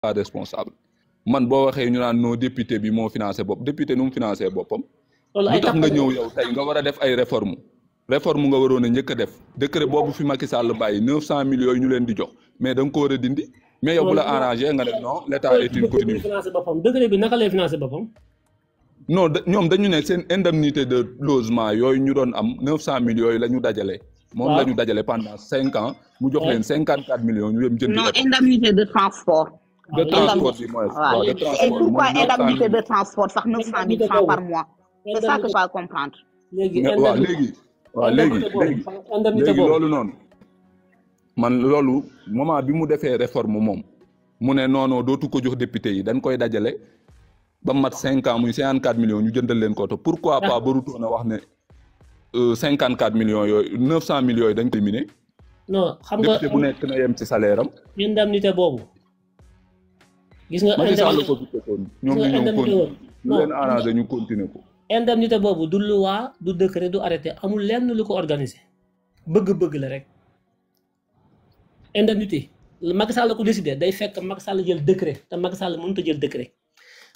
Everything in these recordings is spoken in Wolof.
pas responsable man boo waxee ñu naan non député bi moo financé bopp député nu mu financé boppam. lu tax nga ñëw yow tey nga war a def ay réforme nga waroon a njëkk a def décret boobu fi Macky Sall bàyyi 900 millions yi ñu leen di jox mais da nga ko war a dindi. mais yow bu la arrangé nga ne non l'état est une continuité. décret bi naka lay financé boppam. non ñoom dañu ne seen indemnité de logement yooyu ñu doon am 900 millions yooyu la ñu dajale. moom la ñu dajale pendant 5 ans. mu jox leen 54 millions ñu dem jënd. non indemnité de transport. de transport bi mooy de transport. Et pourquoi indemnité de transport sax 900 000 francs par mois. C'est ça que je dois comprendre. léegi loolu noonu. man loolu moment bi mu defee réforme moom mu ne non dootu ko jox député yi dañ koy dajale ba mat 5 ans muy 54 millions ñu jëndal leen ko te pourquoi pas barutoon a wax ne 54 millions yooyu 900 millions yooyu dañ koy miné. non xam nga député bu nekk na yem ci salaire am. indemnité boobu. gis nga indemnité ko ñoom ñu ñëw continuer ñu leen arrangé ñu continuer ko. indemnité boobu du loi du décret du arrêté amul lenn lu ko organisé bëgg-bëgg la rek. indemnité Macky Sall la ko décidé day fekk Macky Sall jël décret te Macky Sall mënut a jël décret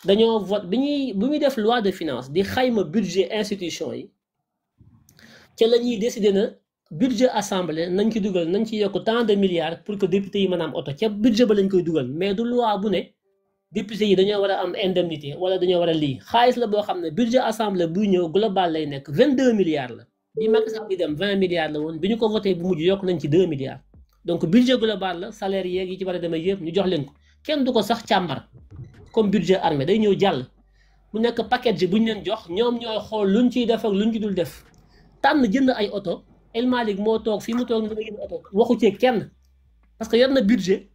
dañoo vote bi ñuy def loi de finance di xayma budget institution yi ca la ñuy décidé na budget assemblée nañ ci dugal nañ ci yokk tant de milliards pour que député yi mën a am oto ca budget ba lañ koy dugal mais du loi bu ne député yi dañoo war a am indemnité wala dañoo war a lii xaalis la boo xam ne budget assemblée buy ñëw global lay nekk 22 milliards la bi Macky Sall di dem 20 milliards la woon bi ñu ko voté bu mujj yokk nañ ci 2 milliards. donc budget global la salaire yeeg yi ci war a demee yëpp ñu jox leen ko kenn du ko sax càmbar comme budget armée day ñëw jàll bu nekk paquet ji bu ñu leen jox ñoom ñooy xool luñ ciy def ak luñ ci dul def tànn jënd ay oto El Malick moo toog fii mu toog ni danga jënd oto waxu ci kenn parce que yor na budget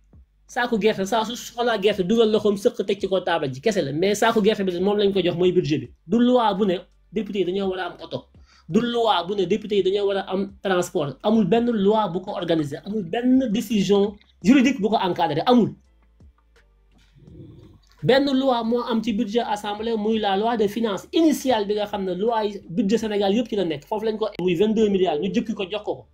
saako gerte saa su soxlaa gerte dugal loxoom sëq teg ci ko taabal ji kese la mais saako gerte bi moom lañ ko jox mooy budget bi du loi bu ne député yi dañoo war a am oto. du loi bu ne député yi dañoo war a am transport amul benn loi bu ko organisé amul benn décision juridique bu ko encadré amul benn loi moo am ci budget assemblée muy la loi de finances initiale bi nga xam ne loi yi budget Sénégal yëpp ci la nekk foofu lañ ko muy 22 milliards ñu jëkki ko jox ko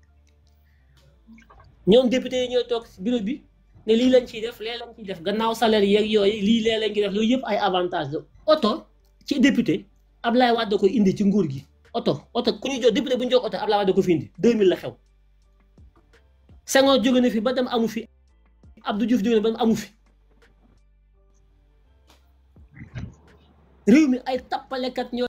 ñoom député yi ñooy toog bureau bi ne lii lañ ciy def lee lañ ciy def gannaaw salaire yeeg yooyu lii lee lañ ciy def loolu yëpp ay avantage la oto ci député Ablaye Wade da koy indi ci nguur gi oto ku ñu jox député bu ñu jox oto Abdoulaye Wade ko fi indi 2000 la xew Senghor jóge na fi ba dem amu fi Abdou Diouf jóge na ba dem amu fi réew mi ay tappalekat ñoo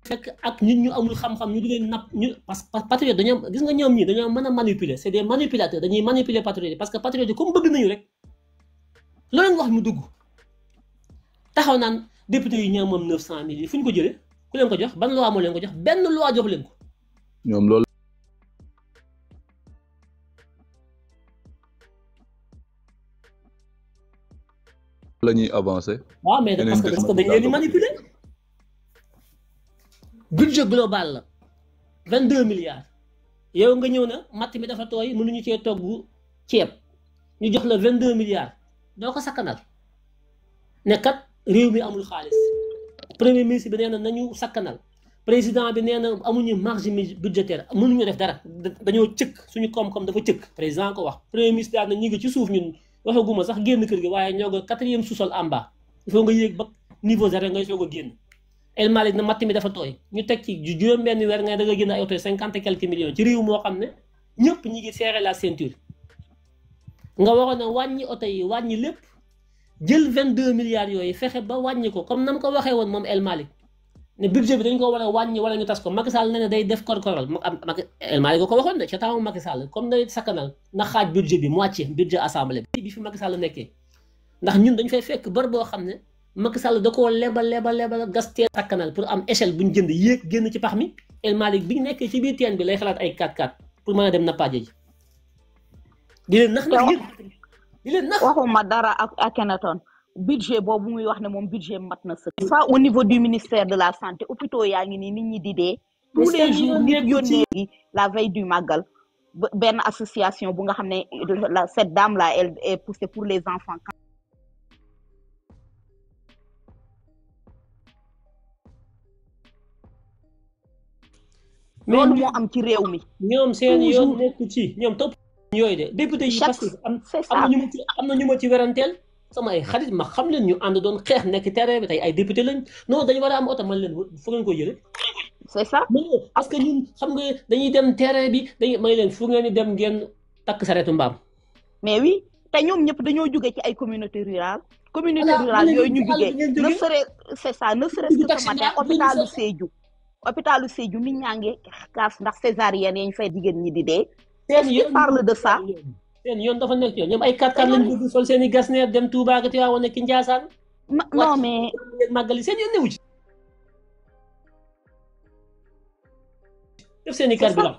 fekk ak nit ñu amul xam-xam ñu di leen napp ñu parce que patriote dañoo gis nga ñoom ñi dañoo mën a manipuler c'est des manipulateurs dañuy manipuler patriote parce que patriote comme bëgg nañu rek loo leen wax mu dugg taxaw naan député yi ñoo moom 900 000 yi fu ñu ko jëlee ku leen ko jox ban loi moo leen ko jox benn loi jox leen ko. ñoom loolu la ñuy avancer. waaw mais parce que dañ leen di manipuler. budget global la 22 milliards yow nga ñëw na matt mi dafa tooy mënuñu cee togg ceeb ñu jox la 22 milliards doo ko sakkanal ne kat réew mi amul xaalis premier ministre bi nee na nañu sakkanal président bi nee na amuñu marge budgétaire mënuñu def dara dañoo cëkk suñu koom-koom dafa cëkk président ko wax premier ministre daal na ñu ngi ci suuf ñun waxaguma sax génn kër gi waaye ñoo nga 4e sous-sol en bas il faut nga yéeg ba niveau 0 ngay soog a génn. El Malick na matt mi dafa tooy ñu teg ci juróom-benn weer nga da nga jënd ay oto 50 et quelques millions ci réew moo xam ne ñëpp ñi ngi serrer la ceinture nga waroon a wàññi oto yi wàññi lépp jël 22 milliards yooyu fexe ba wàññi ko comme nam ko waxee woon moom El Malick ne budget bi dañ ko war a wàññi wala ñu tas ko Macky Sall ne ne day def korkoral El Malick ko waxoon de ca temps Macky Sall comme day sakkanal na xaaj budget bi moitié budget assemblée bi fi Macky Sall nekkee ndax ñun dañ fay fekk bor boo xam ne Macky Sall da koo lebal gas teen sakkanal pour am échelle bu ñu jënd yéeg génn ci pax mi El Malick bi nekkee ci biir teen bi lay xalaat ay 4x4 pour mën a dem nappaaje ji di leen nax nag yëpp di leen nax waxuma dara ak Akhenaton budget boobu muy wax ne moom budget mat na sëkk ça au niveau du ministère de la santé hôpitaux yaa ngi nii nit ñi di dee tous les jours nit yónnee gi la veille du màggal benn association bu nga xam ne cette dame là elle est poussée pour les enfants loolu moo am ci réew mi. ñoom seen yoon nekku ci ñoom topp yooyu de député yi parce que am na ñu ma ci weranteel sama ay xarit ma xam leen ñu ànd doon xeex nekk terrain bi tey ay député lañ non dañu war a am oto man leen fu ngeen ko jële c'est ça parce que ñun xam nga dañuy dem terrain bi dañuy may leen fu ngeen di dem ngeen takk sareetu mbaam mais oui te ñoom ñëpp dañoo jóge ci ay communauté rurale yooyu ñu jógee ne serait c'est ça ne serait-ce que ce matin hôpitalu Sédhiou nit ñaa ngi kaas ndax césarienne yañ fay jigéen ñi di dee est-ce parle de ça seen yoon dafa nekk yoon ñoom ay 4x4 lañ bëgg sol seen i gasneer dem Touba ak Tivaouane nekk Ndiassane non mais màggali seen yoon newu ci def seen i carburant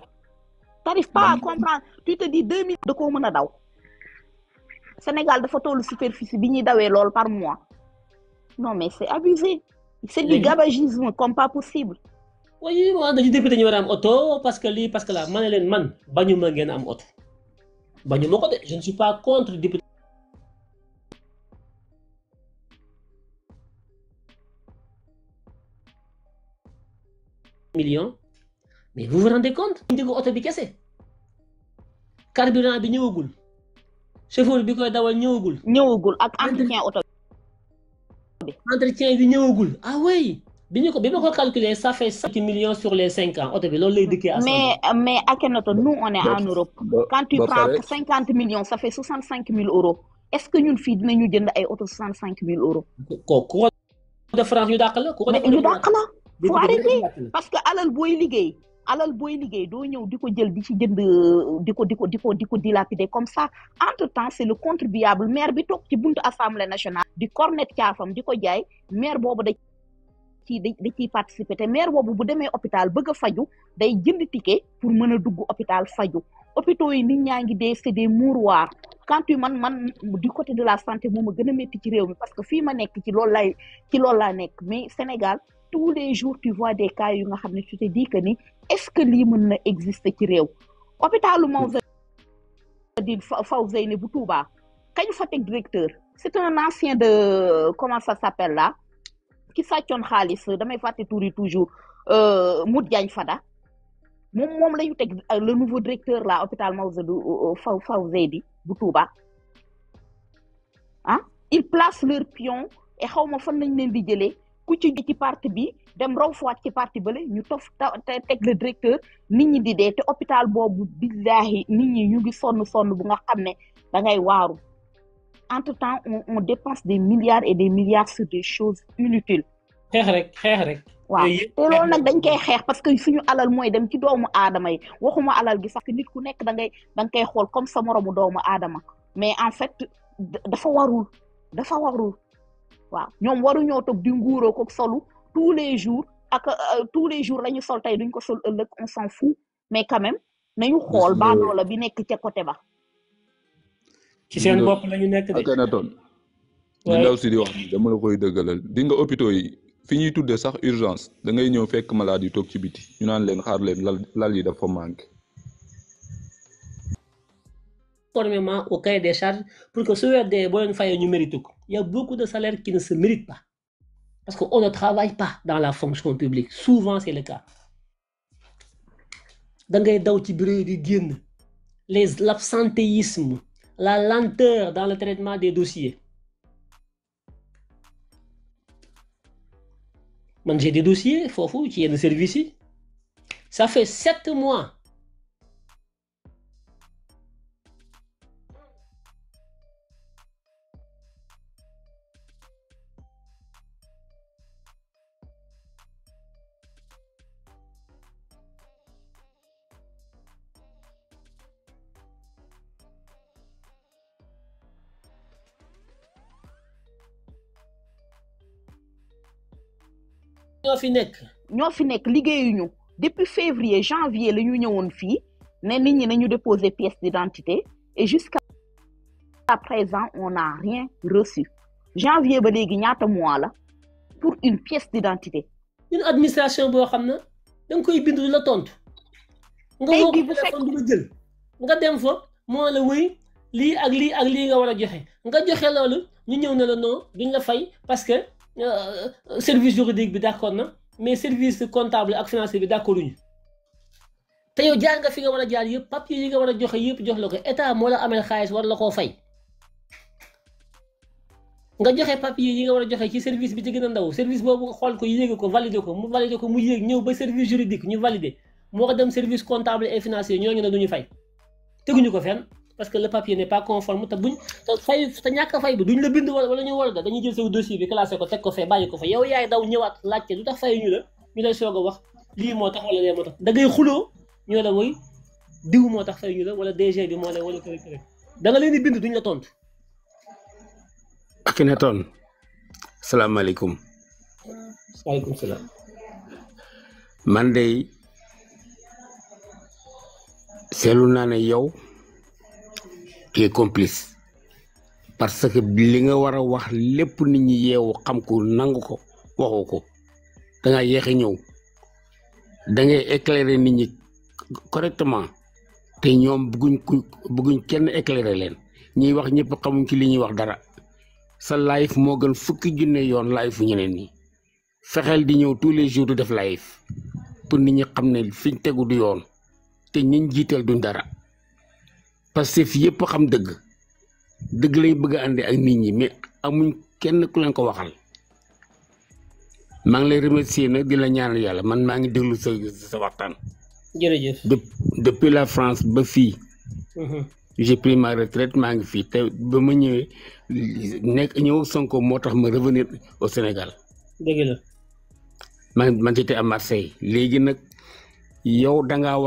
t'arrives pas à comprendre tu te dis 2000 da koo mën a daw Sénégal dafa tollu superficie bi ñuy dawee lool par mois non mais c'est abusé c'est du gabagisme comme pas possible oui waaw dañu député ñu war a am oto parce que lii parce que là ma ne leen man bañu ma ngeen am oto bañu ma ko de je ne suis pas contre député millions mais vous vous rendez compte njëgu oto bi kese carburant bi ñëwagul chauffeur bi koy dawal ñëwagul ak entretien oto bi entretien bi ñëwagul ah oui bi ma ko calculer ça fait 5 millions sur les 5 ans oto bi loolu lay dëkkee mais Akhenaton nous on est en Europe quand tu prends 50 millions ça fait 65 000 euros est-ce que ñun fii dinañu jënd ay oto 65 000 euros ku ko de France ñu dàq la ku ko ñu dàq la faut arrêter parce que alal booy liggéey doo ñëw di ko jël di ci jënd di ko dilapider comme ça entre temps c'est le contribuable maire bi toog ci buntu assemblée nationale di cornet caafam di ko jaay maire boobu da ciy participer te maire boobu bu demee hôpital bëgg a faju day jënd ticket pour mën a dugg hôpital faju hôpitaux yi nit ñaa ngi dee c'est des mouroirs quand tu man du côté de la santé moo ma gën a métti ci réew mi parce que fii ma nekk ci loolu laa nekk mais Sénégal tous les jours tu vois des cas yu nga xam ne tu te dis que ni est-ce que lii mën na exister ci réew hôpitalu Mawzeyni Fawzeyni bu Touba kañ fa teg directeur c'est un ancien de comment ça s'appelle là ki sàccoon xaalis damay fàtte tur yi toujours Mout Diagne Fada moom la ñu teg le nouveau directeur là hôpital Fawzeyni bu Touba ah ils placent leur pion et xaw ma fan nañ leen di jëlee ku ci parti bi dem raw faat ci parti bële ñu teg le directeur nit ñi di dee te hôpital boobu billahi nit ñi ñu ngi sonn bu nga xam ne da ngay waaru entre temps on dépense des milliards et des milliards sur des choses inutiles xeex rek waaw te loolu nag dañ koy xeex parce que suñu alal mooy dem ci doomu aadama yi waxuma alal gi sax nit ku nekk da nga koy xool comme sa moromu doomu aadama mais en fait dafa warul waaw ñoom waruñoo toog di nguuroo ko solu tous les jours la ñu sol tey duñ ko sol ëllëg on s'en fout mais quand même nañu xool baadoola bi nekk ca côté ba ci seen bopp la ñu nekk de Akhenaton li ndaw si di wax ni dama la koy dëggalal di nga hôpitaux yi fi ñuy tuddee sax urgence da ngay ñëw fekk malade yi toog ci biti ñu naan leen xaar leen lal yi dafa manqué conformément au cahier des charges pour que su weer dee boo leen fayee ñu mérite ko il y a beaucoup de salaires qui ne se méritent pas parce qu'on ne travaille pas dans la fonction publique souvent c'est le cas da ngay daw ci bureau di génn l'absentéisme la lenteur dans le traitement des dossiers man j'ai des dossiers foofu ci yenn services yi ça fait 7 mois ñoo fi nekk liggéeyuñu depuis février janvier la ñu ñëwoon fii ne nit ñi nañu déposer pièce d'identité et jusqu'à présent on n'a rien reçu janvier ba léegi ñaata mois la pour une pièce d'identité une administration boo xam ne da nga koy bind la tontu nga woo ko téléphone du la jël nga dem fa moo la wëy lii ak lii nga war a joxe nga joxe loolu ñu ñëw ne la non duñ la fay parce que service juridique bi d'accord na mais service comptable ak financier bi d'accord uñu te yow jaar nga fi nga war a jaar yëpp papier yi nga war a joxe yëpp jox la ko état moo la amel xaalis war la koo fay nga joxe papier yi nga war a joxe ci service bi ci gën a ndaw service boobu xool ko yéege ko valider ko mu yéeg ñëw ba service juridique ñu valider moo ko dem service comptable et financier ñooñu ne duñu fay teguñu ko fenn parce que le papier n'est pas conforme te ñàkk a fay bi duñ la bind wala ñu war da dañuy jël sa dossier bi classé ko teg ko fee bàyyi ko fa yow yaay daw ñëwaat laajte lu tax fay ñu la ñu lay soog a wax lii moo tax wala lee moo tax da ngay xuloo ñoo la woy diw moo tax fay ñu la wala DG bi moo la wala kër da nga leen di bind duñ la tontu. Akhenaton salaamaaleykum. waaleykum salaam. man de seetlu naa ne yow tu es complice parce que li nga war a wax lépp nit ñi yeewu xam ko nangu ko waxu ko da nga yéex a ñëw da ngay éclairer nit ñi correctement te ñoom bëgguñ kenn éclairer leen ñiy wax ñëpp xamuñ ci li ñuy wax dara. sa live moo gën fukki junne yoon live fu ñeneen ñi fexeel di ñëw tous les jours du def live pour nit ñi xam ne fiñ tegu du yoon te ñiñ jiital duñ dara parce que fi yëpp xam dëgg lañ bëgg a àndi ak nit ñi mais amuñ kenn ku leen ko waxal. maa ngi lay remercier nag di la ñaanal yàlla man maa ngi déglu sa waxtaan. jërëjëf. depuis la France ba fii. j'ai pris ma retraite maa ngi fii te ba ma ñëwee ñëw Sonko moo tax ma revenir au Sénégal. dëgg la. man j'étais à Marseille léegi nag yow da ngaa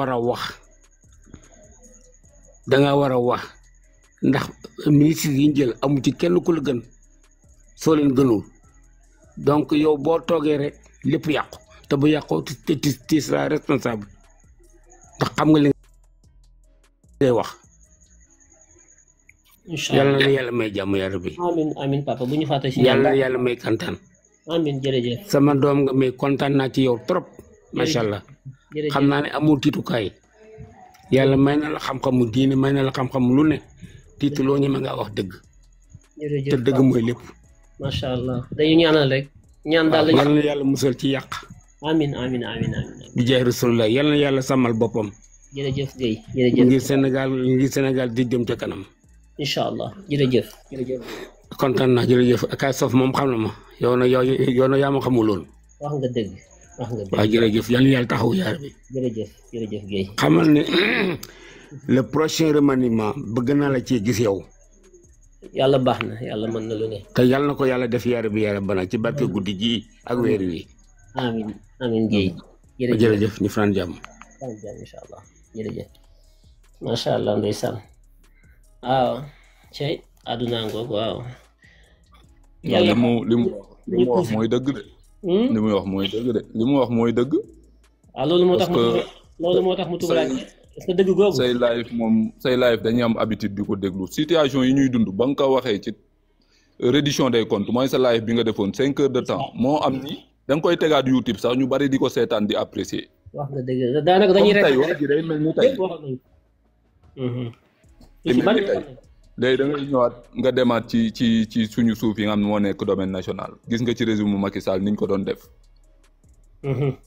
war a wax ndax ministre yi ñu jël amu ci kenn ku la gën soo leen gënul donc yow boo toogee rek lépp yàqu te bu yàqoo te tu seras responsable ndax xam nga li ngay wax. incha allah yàlla na yàlla may jàmm yaa rabbi. amiin papa bu ñu fàtte si. yàlla na yàlla may kontaan. amiin jërëjëf. sama doom nga may kontaan naa ci yow trop. macha allah xam naa ne amul tiitukaay. yàlla may na la xam-xamu diine may na la xam-xamu lu ne tiituloo ñeme nga wax dëgg. jërëjëf te dëgg mooy lépp. macha allah dañu ñaanal rek. ñaan daal la yàlla na yàlla musal ci yàq. amiin. bi jaay rasulullah yàlla na yàlla sàmmal boppam. jërëjëf Guèye jërëjëf. ngir Sénégal di dem ca kanam. incha allah jërëjëf. kontaan naa jërëjëf Kaay Sof moom xam na ma yow na yaa ma xamuloon. wax nga dëgg. waaw jërëjëf yal na yàlla taxaw yaar bi. jërëjëf Guèye. xamal ne le prochain remaniement bëgg naa la cee gis yow. yàlla baax na yàlla mën na lu ne. te yàlla na ko yàlla def yaar bi yaara bana ci barke guddi ji ak weer wi. amiin Guèye. jërëjëf ñu fanaan jàmm. incha allah jërëjëf. macha allah ndeysaan. waaw cey àdduna ngoog waaw. li mu wax mooy dëgg de. li muy wax mooy dëgg. waaw loolu moo tax mu tubaab est-ce que dëgg googu. say live dañuy am habitude di ko déglu situation yi ñuy dund ba nga ko waxee ci reddition des comptes mooy sa live bi nga defoon 5 heures de temps moo am ni da nga koy tegaat YouTube sax ñu bari di ko seetaan di apprécier. wax nga dëgg daanaka dañuy rek tey wax ji day mel ni tey. léegi da ngay ñëwaat nga demaat ci suñu suuf yi nga xam ne moo nekk domaine national gis nga ci régime Macky Sall niñ ko doon def.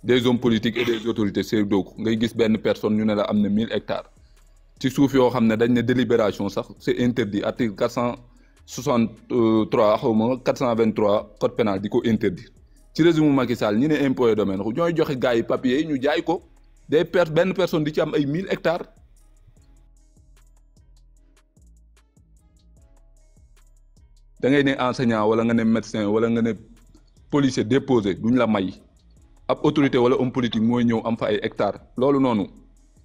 des hommes politiques et des autorités c'est donc ngay gis benn personne ñu ne la am na 1000 hectares ci suuf yoo xam ne dañ ne délibération sax c'est interdit article 463 xaw ma 423 code pénal di ko interdire ci régime Macky Sall ñi ne impôt et domaine ñooy joxe gars yi papier yi ñu jaay ko benn personne di ci am ay 1000 hectares. da ngay ne enseignant wala nga ne médecin wala nga ne policier déposé duñ la may ab autorité wala homme politique mooy ñëw am fa ay hectares loolu noonu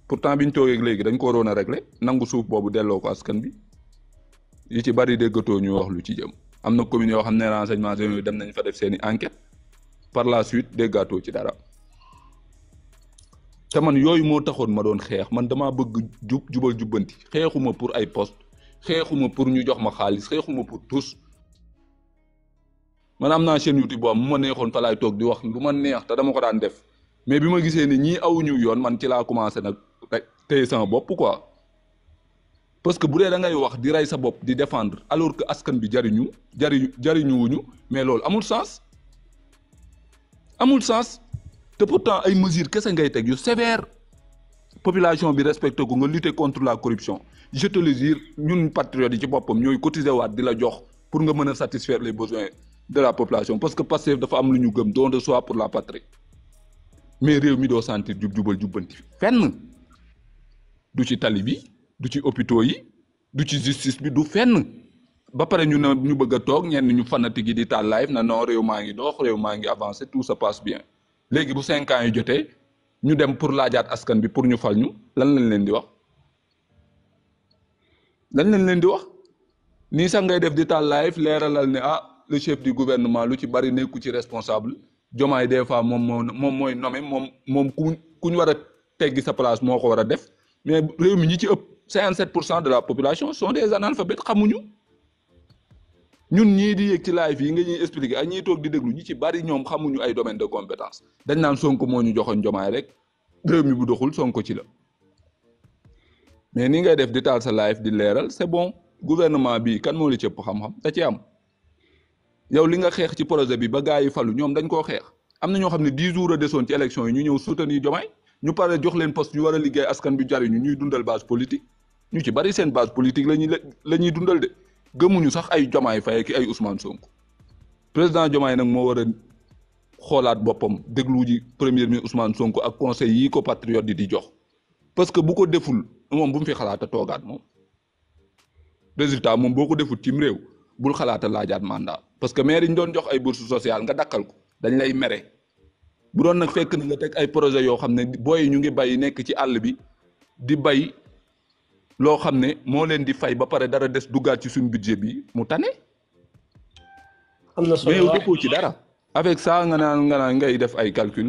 pourtant biñ toogee léegi dañ ko waroon a régler nangu suuf boobu delloo ko askan bi yi ci bari déggatoo ñu wax lu ci jëm am na commune yoo xam ne renseignement généraux dem nañ fa def seeni enquête par la suite déggatoo ci dara te man yooyu moo taxoon ma doon xeex man damaa bëgg jubal jubbanti xeexuma pour ay poste xeexuma pour ñu jox ma xaalis xeexuma pour tous man am naa chaîne YouTube boo am mu ma neexoon fa laay toog di wax lu ma neex te dama ko daan def mais bi ma gisee ni ñii awuñu yoon man ci laa commencé nag rek téye sama bopp quoi parce que bu dee da ngay wax di rey sa bopp di défendre alors que askan bi jariñuwuñu mais loolu amul sens te pourtant ay mesures kese ngay teg yu sévère population bi respecté ko nga lutter contre la corruption je te le jure ñun patriotes yi ci boppam ñooy cotiser waat di la jox pour nga mën a satisfaire les besoins de la population parce que Pastef dafa am lu ñu gëm don de soi pour la patrie mais réew mi doo sentir jubal jubbanti fenn du ci tali bi du ci hôpitaux yi du ci justice bi du fenn ba pare ñu ne ñu bëgg a toog ñenn ñu fanatique yi di taal live na non réew maa ngi dox réew maa ngi avancé tout se passe bien léegi bu 5 ans yi jotee ñu dem pour laajaat askan bi pour ñu fal ñu lan lañ leen di wax nii sax ngay def di taal live leeralal ne le chef du gouvernement lu ci bari nekku ci responsable Diomaye des fois moom mooy nommé moom ku ñu war a teggi sa place moo ko war a def mais réew mi ñi ci ëpp 57% de la population sont des analphabètes xamuñu ñun ñii di yéeg ci live yi nga ñuy expliquer ak ñiy toog di déglu ñi ci bari ñoom xamuñu ay domaine de compétence dañ naan Sonko moo ñu joxoon Diomaye rek réew mi bu doxul Sonko ci la mais ni ngay def di taal sa live di leeral c'est bon gouvernement bi kan moo li cëpp xam-xam da ci am yow li nga xeex ci projet bi ba gars yi falu ñoom dañ koo xeex am na ñoo xam ne 10 jours a desoon ci élection yi ñu ñëw soutenir Diomaye ñu pare jox leen poste ñu war a liggéey askan bi jariñu ñuy dundal base politique ñu ci bari seen base politique la ñuy dundal de gëmuñu sax ay Diomaye Faye ki ay Ousmane Sonko président Diomaye nag moo war a xoolaat boppam déglu ji premier ministre Ousmane Sonko ak conseil yi ko patriote di jox parce que bu ko deful moom bu mu fi xalaata toogaat moom résultat moom boo ko deful cim réew bul xalaata laajaat mandat parce que maire yi ñu doon jox ay bourse sociale nga dakkal ko dañ lay mere bu doon nag fekk na nga teg ay projet yoo xam ne booy ñu ngi bay nekk ci àll bi di bay loo xam ne moo leen di fay ba pare dara des duggaat ci suñu budget bi mu tane. am na solo mais yow defoo ci dara. avec ça nga naan ngay def ay calcul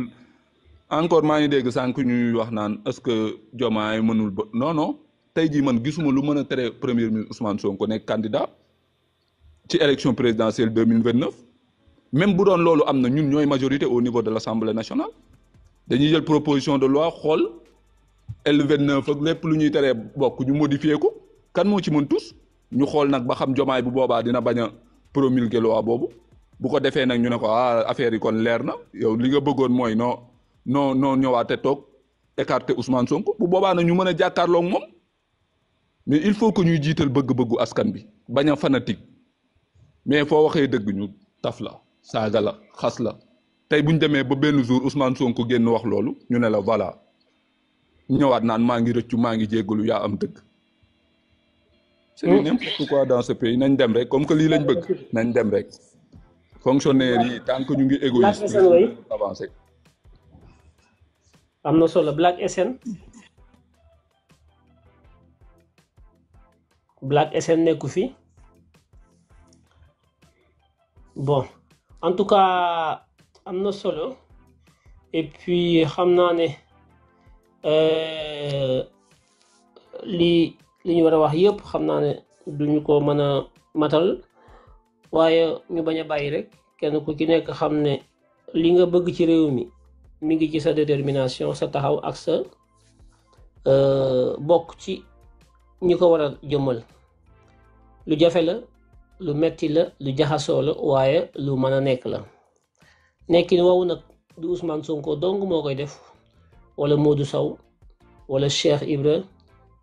encore maa ngi dégg sànq ñuy wax naan est-ce que Diomaye mënul ba non tey jii man gisuma lu mën a tere premier ministre Ousmane Sonko nekk candidat ci élection présidentielle 2029 même bu doon loolu am na ñun ñooy majorité au niveau de l'Assemblée nationale dañuy jël proposition de loi xool L29 ak lépp lu ñuy teree bokk ñu modifier ko kan moo ci mën tous ñu xool nag ba xam Diomaye bu boobaa dina bañ a promulguer loi boobu bu ko defee nag ñu ne ko affaire yi kon leer na yow li nga bëggoon mooy non ñëwaate toog écarter Ousmane Sonko bu boobaa nag ñu mën a jàkkaarloog moom mais il faut que ñuy jiital bëgg-bëggu askan bi bañ a fanatique mais foo waxee dëgg ñu taf la saaga la xas la tey bu ñu demee ba benn jour Ousmane Sonko génn wax loolu ñu ne la voilà ñëwaat naan maa ngi rëccu maa ngi jéggalu yaa am dëgg. c'est n'importe quoi dans ce pays nañ dem rek comme que lii lañ bëgg nañ dem rek fonctionnaire yi tant que ñu ngi égoïste avancé. am na solo Black SN nekku fi bon en tout cas am na solo et puis xam naa ne li ñu war a wax yëpp xam naa ne duñu ko mën a matal waaye ñu bañ a bàyyi rek kenn ku ci nekk xam ne li nga bëgg ci réew mi ngi ci sa détermination sa taxaw ak sa bokk ci ñi ko war a jëmmal lu jafe la lu metti la lu jaxasoo la waaye lu mën a nekk la nekkin woowu nag du Ousmane Sonko dong moo koy def wala Modou Sow wala Cheikh Ibra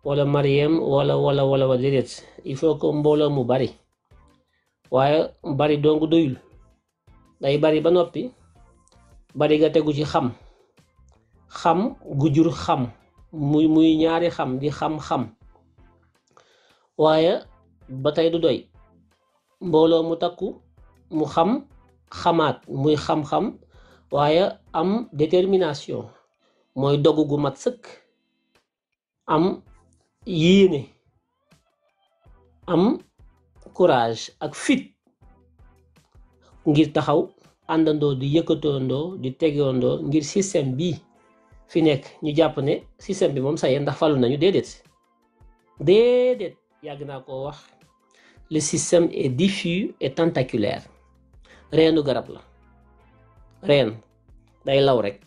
wala Mariem wala déedéet il faut que mbooloo mu bari waaye bari dong doyul day bari ba noppi bari ga tegu ci xam gu jur xam muy ñaari xam di xam waaye ba tey du doy mbooloo mu takku mu xamaat muy xam-xam waaye am détermination mooy dogu gu mat sëkk am yéene am courage ak fit ngir taxaw àndandoo di yëkkatoondoo di tegoondoo ngir système bi fi nekk ñu jàpp ne système bi moom saye ndax falu nañu déedéet yàgg naa koo wax le système est diffus et tentaculaire reenu garab la reen day law rek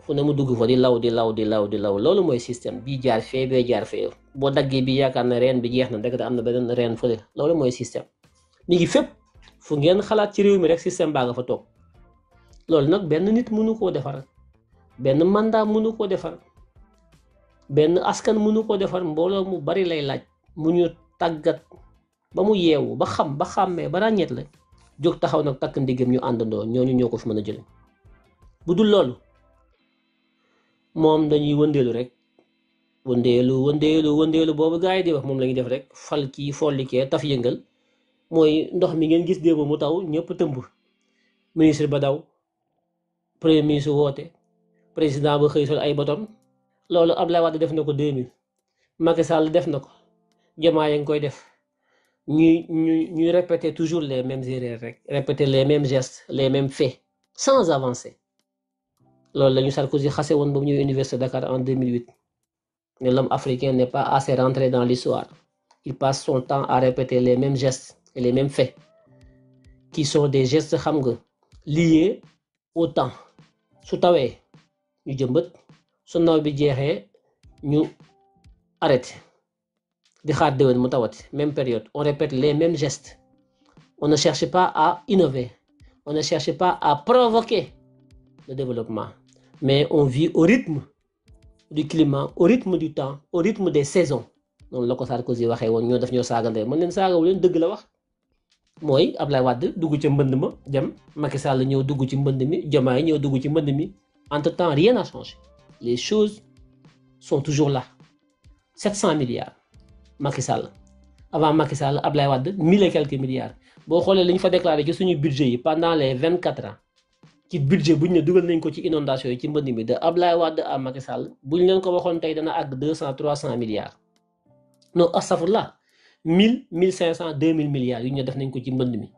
fu ne mu dugg fa di law loolu mooy système bii jaar fee bee jaar fee boo daggee bi yaakaar na reen bi jeex na ndekete am na beneen reen fële loolu mooy système mi ngi fépp fu ngeen xalaat ci réew mi rek système baa nga fa toog loolu nag benn nit mënu koo defar benn mandat mënu koo defar benn askan mënu ko defar mbooloo mu bari lay laaj mu ñu tàggat ba mu yeewu ba xam ba xàmmee ba ràññeet la jóg taxaw nag takk ndigam ñu àndandoo ñooñu ñoo ko fi mën a jële bu dul loolu moom dañuy wëndeelu rek wëndeelu boobu gars yi di wax moom la ñuy def rek fal kii follikee taf yëngal mooy ndox mi ngeen gis démb mu taw ñëpp tëmb ministre ba daw premier ministre woote président ba xëy sol ay botom loolu Abdoulaye Wade def na ko 2000 Macky Sall def na ko Diomaye ngi koy def ñuy répéter toujours les mêmes erreurs rek répéter les mêmes gestes les mêmes faits sans avancer loolu la ñu Sarkozy xase woon ba mu ñëw Université de Dakar en 2008 mais l'homme africain n'est pas assez rentré dans l'histoire il passe son temps à répéter les mêmes gestes et les mêmes faits qui sont des gestes xam nga liés au temps su tawee ñu jëmbat su naw bi jeexee ñu arrêté di xaar déwén mu tawati même période on répète les mêmes gestes on ne cherche pas à innover on ne cherche pas à provoquer le développement mais on vit au rythme du climat au rythme du temps au rythme des saisons noonu la ko Sarkozy waxee woon ñoo def ñoo saagandee mën leen saagawu leen dëgg la wax mooy Abdoulaye Wade dugg ca mbënd ma dem Macky Sall ñëw dugg ci mbënd mi Diomaye ñëw dugg ci mbënd mi entre temps rien n'a changé les choses sont toujours là 700 milliards Macky Sall avant Macky Sall Abdoulaye Wade 1000 et quelques milliards boo xoolee li ñu fa déclaré ci suñu budget yi pendant les 24 ans ci budget bu ñu ne dugal nañ ko ci inondation yi ci mbënd mi de Abdoulaye Wade à Macky Sall bu ñu leen ko waxoon tey dana àgg 200 300 milliards non astafurlah 1000 1500 2000 milliards yu ñu def nañ ko ci mbënd mi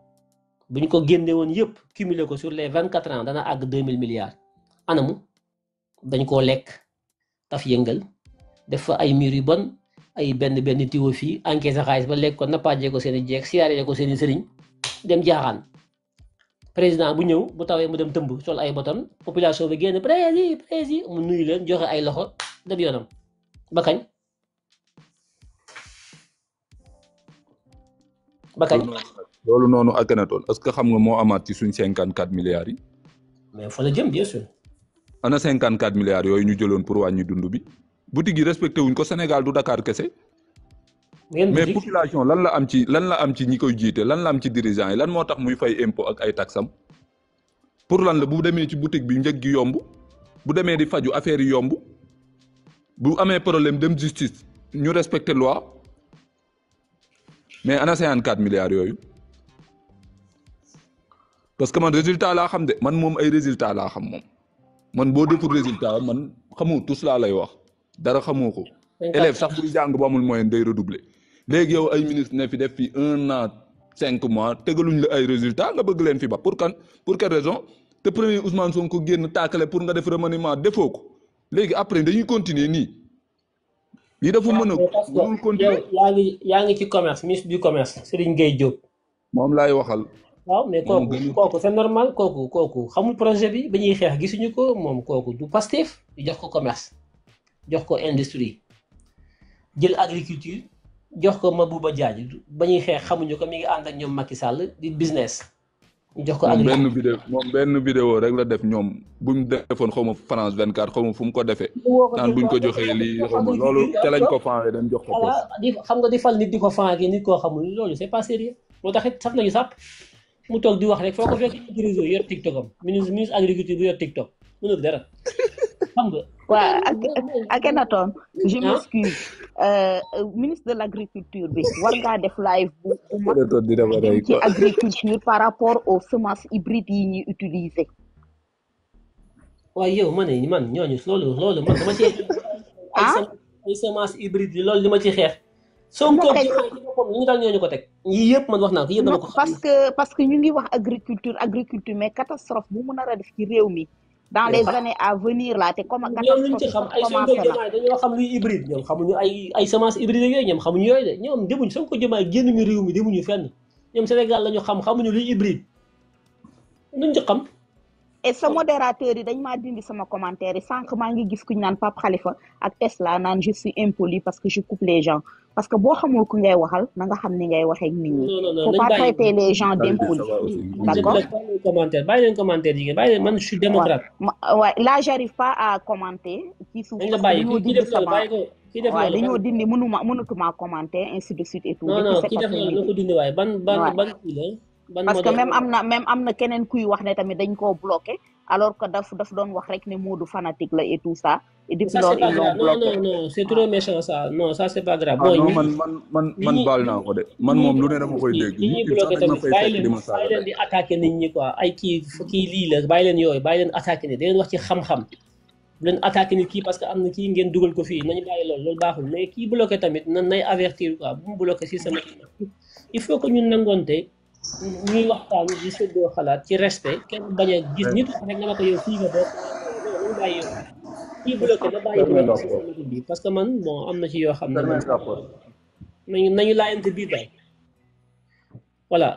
bu ñu ko génne woon yëpp cumulé ko sur les 24 ans dana àgg 2000 milliards anamu dañ koo lekk taf yëngal def fa ay mur yu bon ay benn tiwo fii encaissé xaalis ba lekk ko nappaajee ko seen i jeeg siyaaree ko seen i sëriñ dem jaaxaan président bu ñëw bu tawee mu dem tëmb sol ay botam population bi génn prési mu nuyu leen joxe ay loxo dem yoonam ba kañ loolu noonu Akhenaton est-ce que xam nga moo amaat ci suñ 54 milliards yi. mais fa la jëm bien sûr. ana 54 milliards yooyu ñu jëloon pour wàññi dund bi. boutique yi respecté wuñ ko Sénégal du Dakar kese. mais population lan la am ci ñi koy jiite lan la am ci dirigeants yi lan moo tax muy fay impôt ak ay taxam pour lan la bu demee ci boutique bi njëg gi yomb bu demee di faju affaire yi yomb bu amee problème dem justice ñu respecté loi mais ana 54 milliards yooyu parce que man résultat laa xam de man moom ay résultat laa xam moom man boo deful résultat man xamoo tous laa lay wax dara xamoo ko élève sax buy jàng bu amul moyen day redoubler léegi yow ay ministre ne fi def fi 1 an 5 mois tegaluñ la ay résultats nga bëgg leen fi ba pour quelle raison te premier Ousmane Sonko génn taakale pour nga def remaniement defoo ko léegi après dañuy continuer nii lii dafa mën a mënul continuer yaa ngi ci commerce ministre du commerce Serigne Gueye Diop moom laay waxal waaw mais kooku c'est normal kooku xamul projet bi ba ñuy xeex gisuñu ko moom kooku du Pastef di jox ko commerce jox ko industrie jël agriculture jox ko Mabouba Diagne ba ñuy xeex xamuñu ko mi ngi ànd ak ñoom Macky Sall di business ñu jox ko agriculture benn vidéo rek la def ñoom buñ defoon xaw ma France 24 xaw ma fu mu ko defee naan buñ ko joxee lii xaw ma loolu te lañ ko fanwee dañ jox ko xam nga di fal nit di ko fanwee nit koo xamul loolu c'est pas sérieux moo tax it saf nañu sàpp mu toog di wax rek foo ko fekk ci réseau yor TikTok am ministre agriculture bu yor TikTok mënul dara xam nga. waaw Akhenaton je m'excuse ministre de l'agriculture bi war ngaa def live bu mag ci agriculture par rapport aux semences hybrides yi ñuy utiliser. waaye yow man ñooñu loolu man dama ci ay semences hybrides yi loolu li ma ci xeex. Sonko li ñu daal ñooñu ko teg yii yëpp man wax naa ko yëpp dama ko parce que ñu ngi wax agriculture mais catastrophe bu mu nar a def ci réew mi dans les années à venir là te comme ñoom luñ ci xam ay Sonko Diomaye dañoo xam luy hybride ñoom xamuñu ay semences hybrides yooyu ñoom xamuñu yooyu de ñoom demuñu Sonko Diomaye génnuñu réew mi demuñu fenn ñoom Sénégal lañu xamuñu luy hybride luñ ci xam. et sa modérateur yi dañ maa dindi sama commentaire yi sànq maa ngi gis ku ñu naan Pape Khalifa ak Tesla naan je suis impoli parce que je coupe les gens parce que boo xamul ku ngay waxal na nga xam ni ngay waxee ak nit ñi. faut pas traiter les gens d'impoli. d'accord bàyyi leen commentaire yi bàyyi leen man je suis démocrate. Ouais, là j'arrive pas à commenter ci suuf dañ la parce que bàyyi dañoo kii dindi def loolu sama bàyyi ko kii def waaye loolu dañoo dindi mënatuma commenter ainsi de suite et tout non depuis non cet kii def loolu na après-midi ko dindi waaye ban waaye kii la ban parce que modèle même am na keneen kuy wax ne tamit dañ koo bloqué alors que daf doon wax rek ne Modou fanatique la et tout ça et depuis ça c'est loolu pas ils l'ont grave non bloqué non non c'est trop waaw méchant ça non ça c'est pas grave ah bon non ñi man baal naa ko de man moom lu ne dama koy dégg ñi ñuy YouTube sax bloqué dañ ma tamit fay bàyyi fekk di leen ma saaga di attaqué nit ñi quoi ay kii lii la bàyyi leen yooyu bàyyi leen attaqué nit da leen wax ci xam-xam bu leen attaqué nit kii parce que am na kii ngeen dugal ko fii nañu bàyyi loolu baaxul mais kii bloqué tamit nay avertir quoi bu mu bloqué si sama il faut que ñun nangoonte ñuy waxtaan di séddoo xalaat ci respect kenn bañ a gis nit rek nga ne ko yow fii nga bokk nañu bàyyi yow kii bloqué na bàyyi bloqué si sama bi parce que man bon am na ci yoo xam ne man nañu laayante biir daal voilà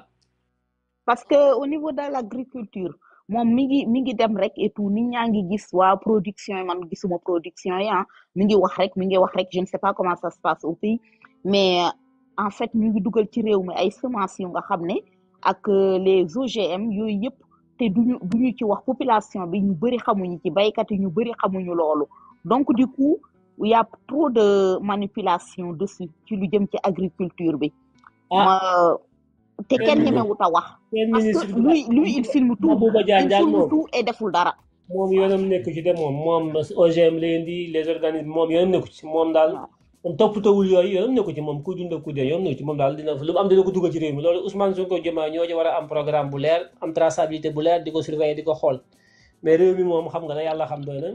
parce que au niveau de l'agriculture moom mi ngi dem rek et tout nit ñaa ngi gis waa production yi man gisuma production yi mi ngi wax rek je ne sais pas comment ça se passe au pays mais en fait ñu ngi dugal ci réew mi ay semences yu nga xam ne ak les OGM yooyu yëpp te duñu ci wax population bi ñu bëri xamuñu ci baykat yi ñu bëri xamuñu loolu donc du coup il y a trop de manipulation dessus ci lu jëm ci agriculture bi te kenn ñemewut a wax parce que lui il filme tout et deful dara moom yoonam nekku ci de moom OGM leen di les organismes moom yoonam nekku ci moom daal moom toppatawul yooyu yoonam nekku ci moom ku dund ku dee yoonam nekku ci moom daal dina lu mu am dina ko dugal ci réew mi loolu Ousmane Sonko Diomaye ñoo ci war a am programme bu leer am traçabilité bu leer di ko surveiller di ko xool mais réew mi moom xam nga ne yàlla xam doy na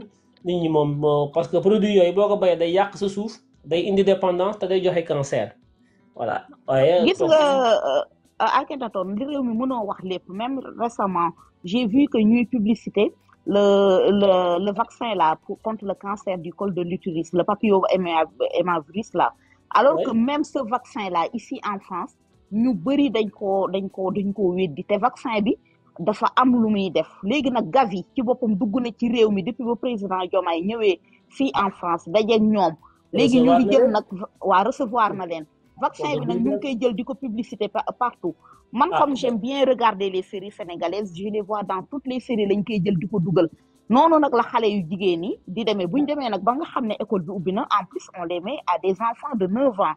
nit ñi moom parce que produit yooyu boo ko bayee day yàq sa suuf day indi dépendance te day joxe cancer voilà waaye gis nga Akhenaton li réew mi mënoo wax lépp même récemment j'ai vu que ñuy publicité le vaccin là contre le cancer du col de l'utérus le papillomavirus là alors que même ce vaccin là ici en France ñu bëri dañ ko weddi te vaccin bi dafa am lu muy def léegi nag Gavi ci boppam dugg na ci réew mi depuis ba président Diomaye ñëwee fii en France dajeeg ñoom léegi ñu ngi jël nag waa recevoir na leen vaccin bi nag ñu ngi koy jël di ko publicité partout man comme j'aime bien regarder les séries sénégalaises je les vois dans toutes les séries lañ koy jël di ko dugal noonu nag la xale yu jigéen ñi di demee buñ demee nag ba nga xam ne école bi ubbi na en plus on les met à des enfants de 9 ans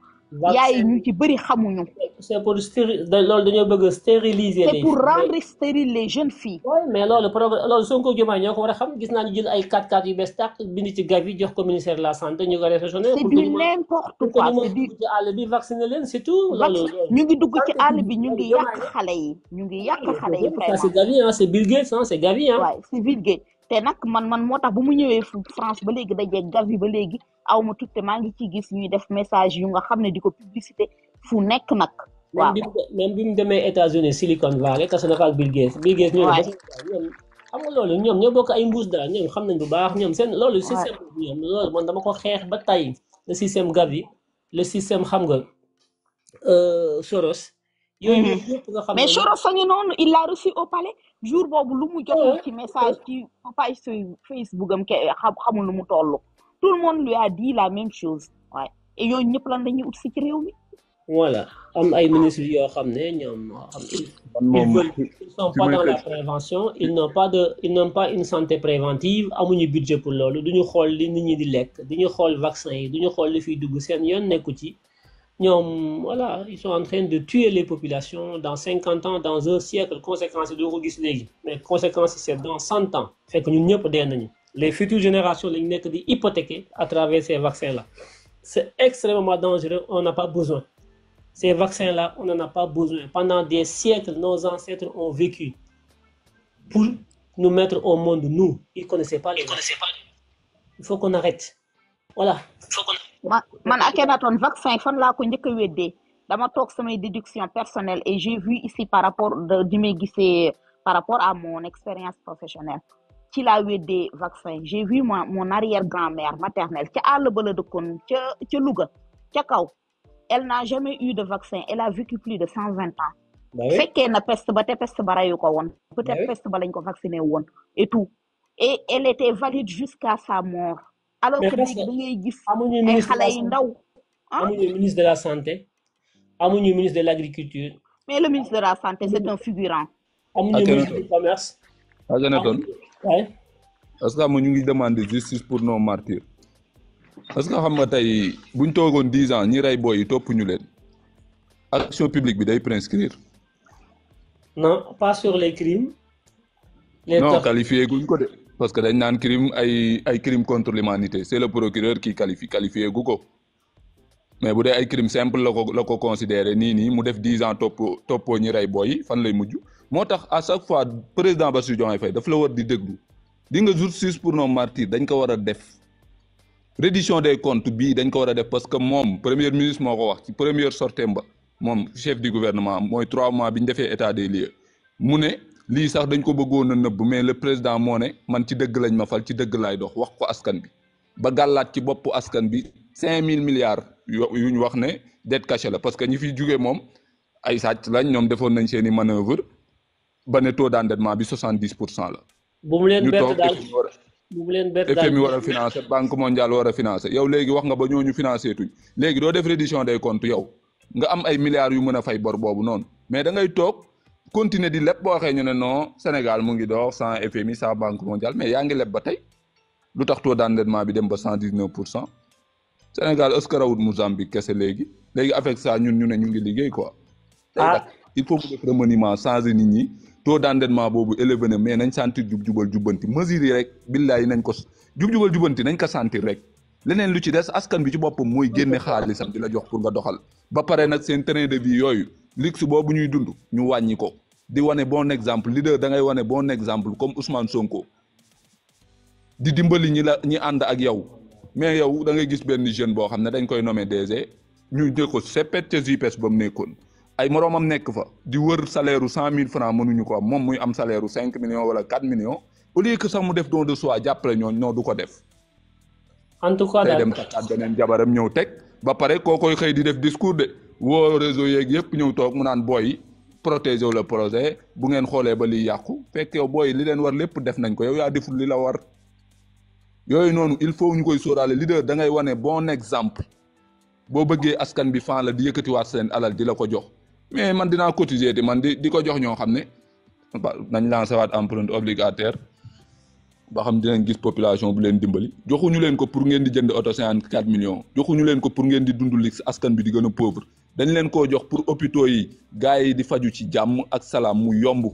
yaay ñu ci bëri xamuñu c'est pour loolu dañoo bëgg stériliser c'est pour rendre stérile les jeunes filles oui mais loolu Sonko Diomaye ñoo ko war a xam gis naa ñu jël ay 4x4 yu bees tàq bind ci Gavi jox ko ministère de la santé ñu ko réfectionné c'est du n'importe quoi c'est du ci àll bi vacciné leen c'est tout loolu ñu ngi dugg ci àll bi ñu ngi yàq xale yi vraiment c'est Gavi c'est Bill Gates c'est Gavi waaw c'est Bill Gates te nag man moo tax bu mu ñëwee France ba léegi dajeeg Gavi ba léegi aw ma tuuti maa ngi ci gis ñuy def message yu nga xam ne di ko publicité fu nekk nag. waaw même bi mu demee États-Unis Silicon Valley tase na fa ak Bill Gates. ñoom xam nga loolu ñoom ñoo bokk ay mbuus daal ñoom xam nañ bu baax ñoom seen loolu système ñoom loolu man dama ko xeex ba tey le système Gavi le système xam nga Soros. yooyu yëpp nga xam mais Soros a ngi noonu il l'a reçu au palais jour boobu lu mu jotul ci message ci page Facebook am xamul lu mu toll. tout le monde lui a dit la même chose waaye et yooyu ñëpp lan dañuy ut si ci réew mi. voilà am ay ministres yoo xam ne ñoom ils sont pas dans la prévention ils n'ont pas une santé préventive amuñu budget pour loolu duñu xool li nit ñi di lekk duñu xool vaccin yi duñu xool li fiy dugg seen yoon nekku ci ñoom voilà ils sont en train de tuer les populations dans 50 ans dans un siècle conséquences yi doo ko gis léegi mais conséquences yi c'est dans 100 ans fekk ñun ñëpp dee nañu les futures générations lañu nekk di hypothéquer à travers ces vaccins là c'est extrêmement dangereux on n'a pas besoin ces vaccins là on n'en a pas besoin pendant des siècles nos ancêtres ont vécu pour nous mettre au monde nous ils connaissaient pas il faut qu'on arrête voilà man Akhenaton vaccin fan laa ko njëkk a weddee dama toog samay déduction personnelle et j'ai vu ici par rapport di may gisee par rapport à mon expérience professionnelle ci laa weddee vaccin j'ai vu mon arrière grand-mère maternelle ca àll ba la dëkkoon ca Louga ca kaw elle n'a jamais eu de vaccin elle a vécu plus de 120 ans fekkee na peste ba te peste ba rayu ko woon peut-être peste ba lañ ko vacciné woon et tout et elle était valide jusqu'à sa mort alors que léegi da ngay gis ay xale yu ndaw amuñu ministre de la santé amuñu ministre de l'agriculture mais le ministre de la santé c'est un figurant amuñu ministre du commerce Akhenaton est-ce que ñu ngi demander justice pour nos martyrs parce que xam nga tey buñ toogoon 10 ans ñi rey booy yi topp ñu leen action publique bi day prescrire. non pas sur les crimes. les non torts. qualifié guñ ko de parce que dañ naan crime ay crime contre l'humanité c'est le procureur qui qualifié gu ko mais bu dee ay crime simple la ko considéré nii mu def 10 ans toppoo ñi rey booy yi fan lay mujj moo tax à chaque fois président Bassirou Diomaye Faye daf la war di déglu di nga justice pour nos martyrs dañ ko war a def reddition des comptes bii dañ ko war a def parce que moom premier ministre moo ko wax ci première sortie ba moom chef du gouvernement mooy 3 mois bi ñu defee état des lieux mu ne lii sax dañ ko bëggoon a nëbb mais le président moo ne man ci dëgg lañ ma fal ci dëgg laay dox wax ko askan bi ba gàllaat ci boppu askan bi 5000 milliards yu ñu wax ne dette cachée la parce que ñi fiy jugee moom ay sàcc lañ ñoom defoon nañ seen i manœuvre ba ne taux d'endettement bi 70% la. bu mu leen ñu bett toog daal bu mu leen bett daal FMI war a financer Banque mondiale war a financer yow léegi wax nga ba ñooñu financer tuñ léegi doo def reddition des comptes yow nga am ay milliards yu mën a fay bor boobu noonu mais da ngay toog continuer di leb boo waxee ñu ne non Sénégal mu ngi door sans FMI sans Banque mondiale mais yaa ngi leb ba tey lu tax taux d'endettement bi dem ba 119%. Sénégal est-ce que rawut Mozambique kese léegi avec ça ñun ñu ne ñu ngi liggéey quoi. il faut mu def remaniement changer nit ñi taux d'endettement boobu élevé na mais nañ sentir jub-jubal jubbanti mesures yi rek billaay nañ ko jub-jubal jubbanti nañ ko sentir rek leneen lu ci des askan bi ci boppam mooy génne xaalisam di la jox pour nga doxal ba pare nag seen train de vie yooyu luxe boobu ñuy dund ñu wàññi ko di wane bon exemple leader da ngay wane bon exemple comme Ousmane Sonko di dimbali ñi ànd ak yow. mais yow da ngay gis benn jeune boo xam ne dañ koy nommé DG ñu jël ko seppet ca JPS ba mu nekkoon ay moroomam nekk fa di wër salaire u 100 000 francs mënuñu ko am moom muy am salaire u 5 millions wala 4 millions au lieu que sax mu def don de soi jàppale ñooñ non du ko def. en tout cas tey dem takkaat beneen jabaram ñëw teg ba pare koo koy xëy di def discours de woo réseau yeeg yëpp ñëw toog mu naan booy protéger le projet bu ngeen xoolee ba liy yàqu fekk yow booy li leen war lépp def nañ ko yow yaa deful li la war. yooyu noonu il faut ñu koy sóoraale leader da ngay wane bon exemple boo bëggee askan bi fan la di yëkkatiwaat seen alal di la ko jox mais man dinaa cotiser te man di ko jox ñoo xam ne nañ lancé waat empreinte obligataire ba xam dinañ gis population bu leen dimbali joxuñu leen ko pour ngeen di jënd auto 54 millions joxuñu leen ko pour ngeen di dund li askan bi di gën a pauvre dañ leen koo jox pour hôpitaux yi gars yi di faju ci jàmm ak salaam mu yomb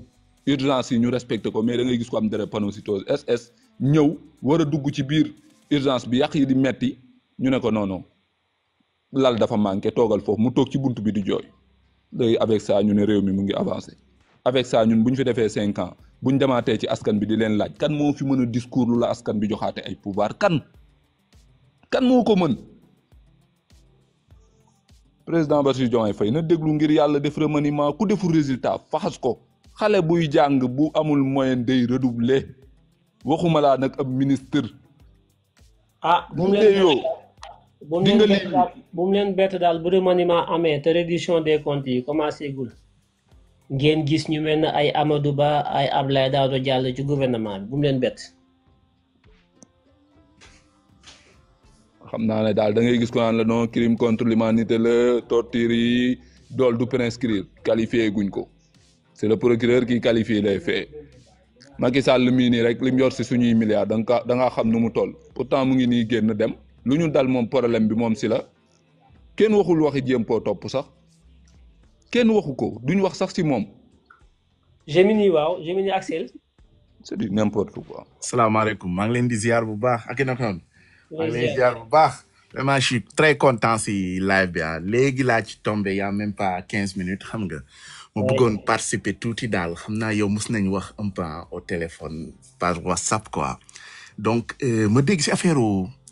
urgence yi ñu respecté ko mais da ngay gis ko am drépanocytose SS ñëw war a dugg ci biir urgence bi yàq yi di metti ñu ne ko non lal dafa manqué toogal foofu mu toog ci bunt bi di jooy léegi avec ça ñu ne réew mi mu ngi avancé avec ça ñun bu ñu fi defee 5 ans bu ñu demaatee ci askan bi di leen laaj kan moo fi mën a discours lu la askan bi joxaate ay pouvoir kan moo ko mën président Bassirou Diomaye Faye na déglu ngir yàlla def remaniement ku deful résultat faxas ko xale buy jàng bu amul moyen day redoubler waxuma laa nag ab ministre. bu mu leen bett daal bu remaniement amee te reddition des comptes yi commencé gul ngeen gis ñu mel ne ay Amadou Ba ay Abdoulaye Daouda Diallo ci gouvernement bi bu mu leen bett. xam naa ne daal da ngay gis ko naan la non crime contre l'humanité la torture yi dool du prescrire qualifié guñ ko c'est le procureur qui qualifie les faits. Macky Sall mii nii rek li mu yor si suñuy milliards da nga xam nu mu toll pourtant mu ngi nii génn dem lu ñu dal moom problème bi moom si la kenn waxul waxi jéem koo topp sax kenn waxu ko duñ wax sax si moom. Gemini Axel. c'est du n'importe quoi. salaamaaleykum maa ngi leen di ziar bu baax ak maa ngi leen di ziar bu baax. vraiment je suis très content si live bi léegi laa ci tombé y a même pas 15 minutes xam nga. ma bëggoon participer tuuti daal xam naa yow mos nañ wax un peu au téléphone par WhatsApp quoi donc ma dégg si affaire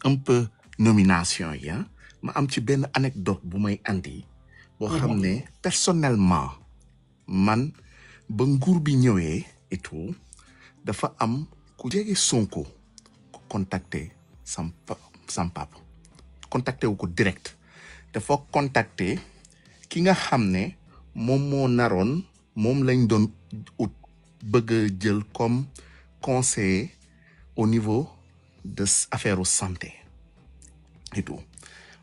un peu nomination yi ma am ci benn anecdote bu may andi boo xam ne personnellement man ba nguur bi ñëwee et tout dafa am ku jege Sonko ku contacter sam papa contacter wu ko direct dafa contacter ki nga xam ne moom moo naroon moom lañ doon ut bëgg a jël comme conseiller au niveau de affaire santé et tout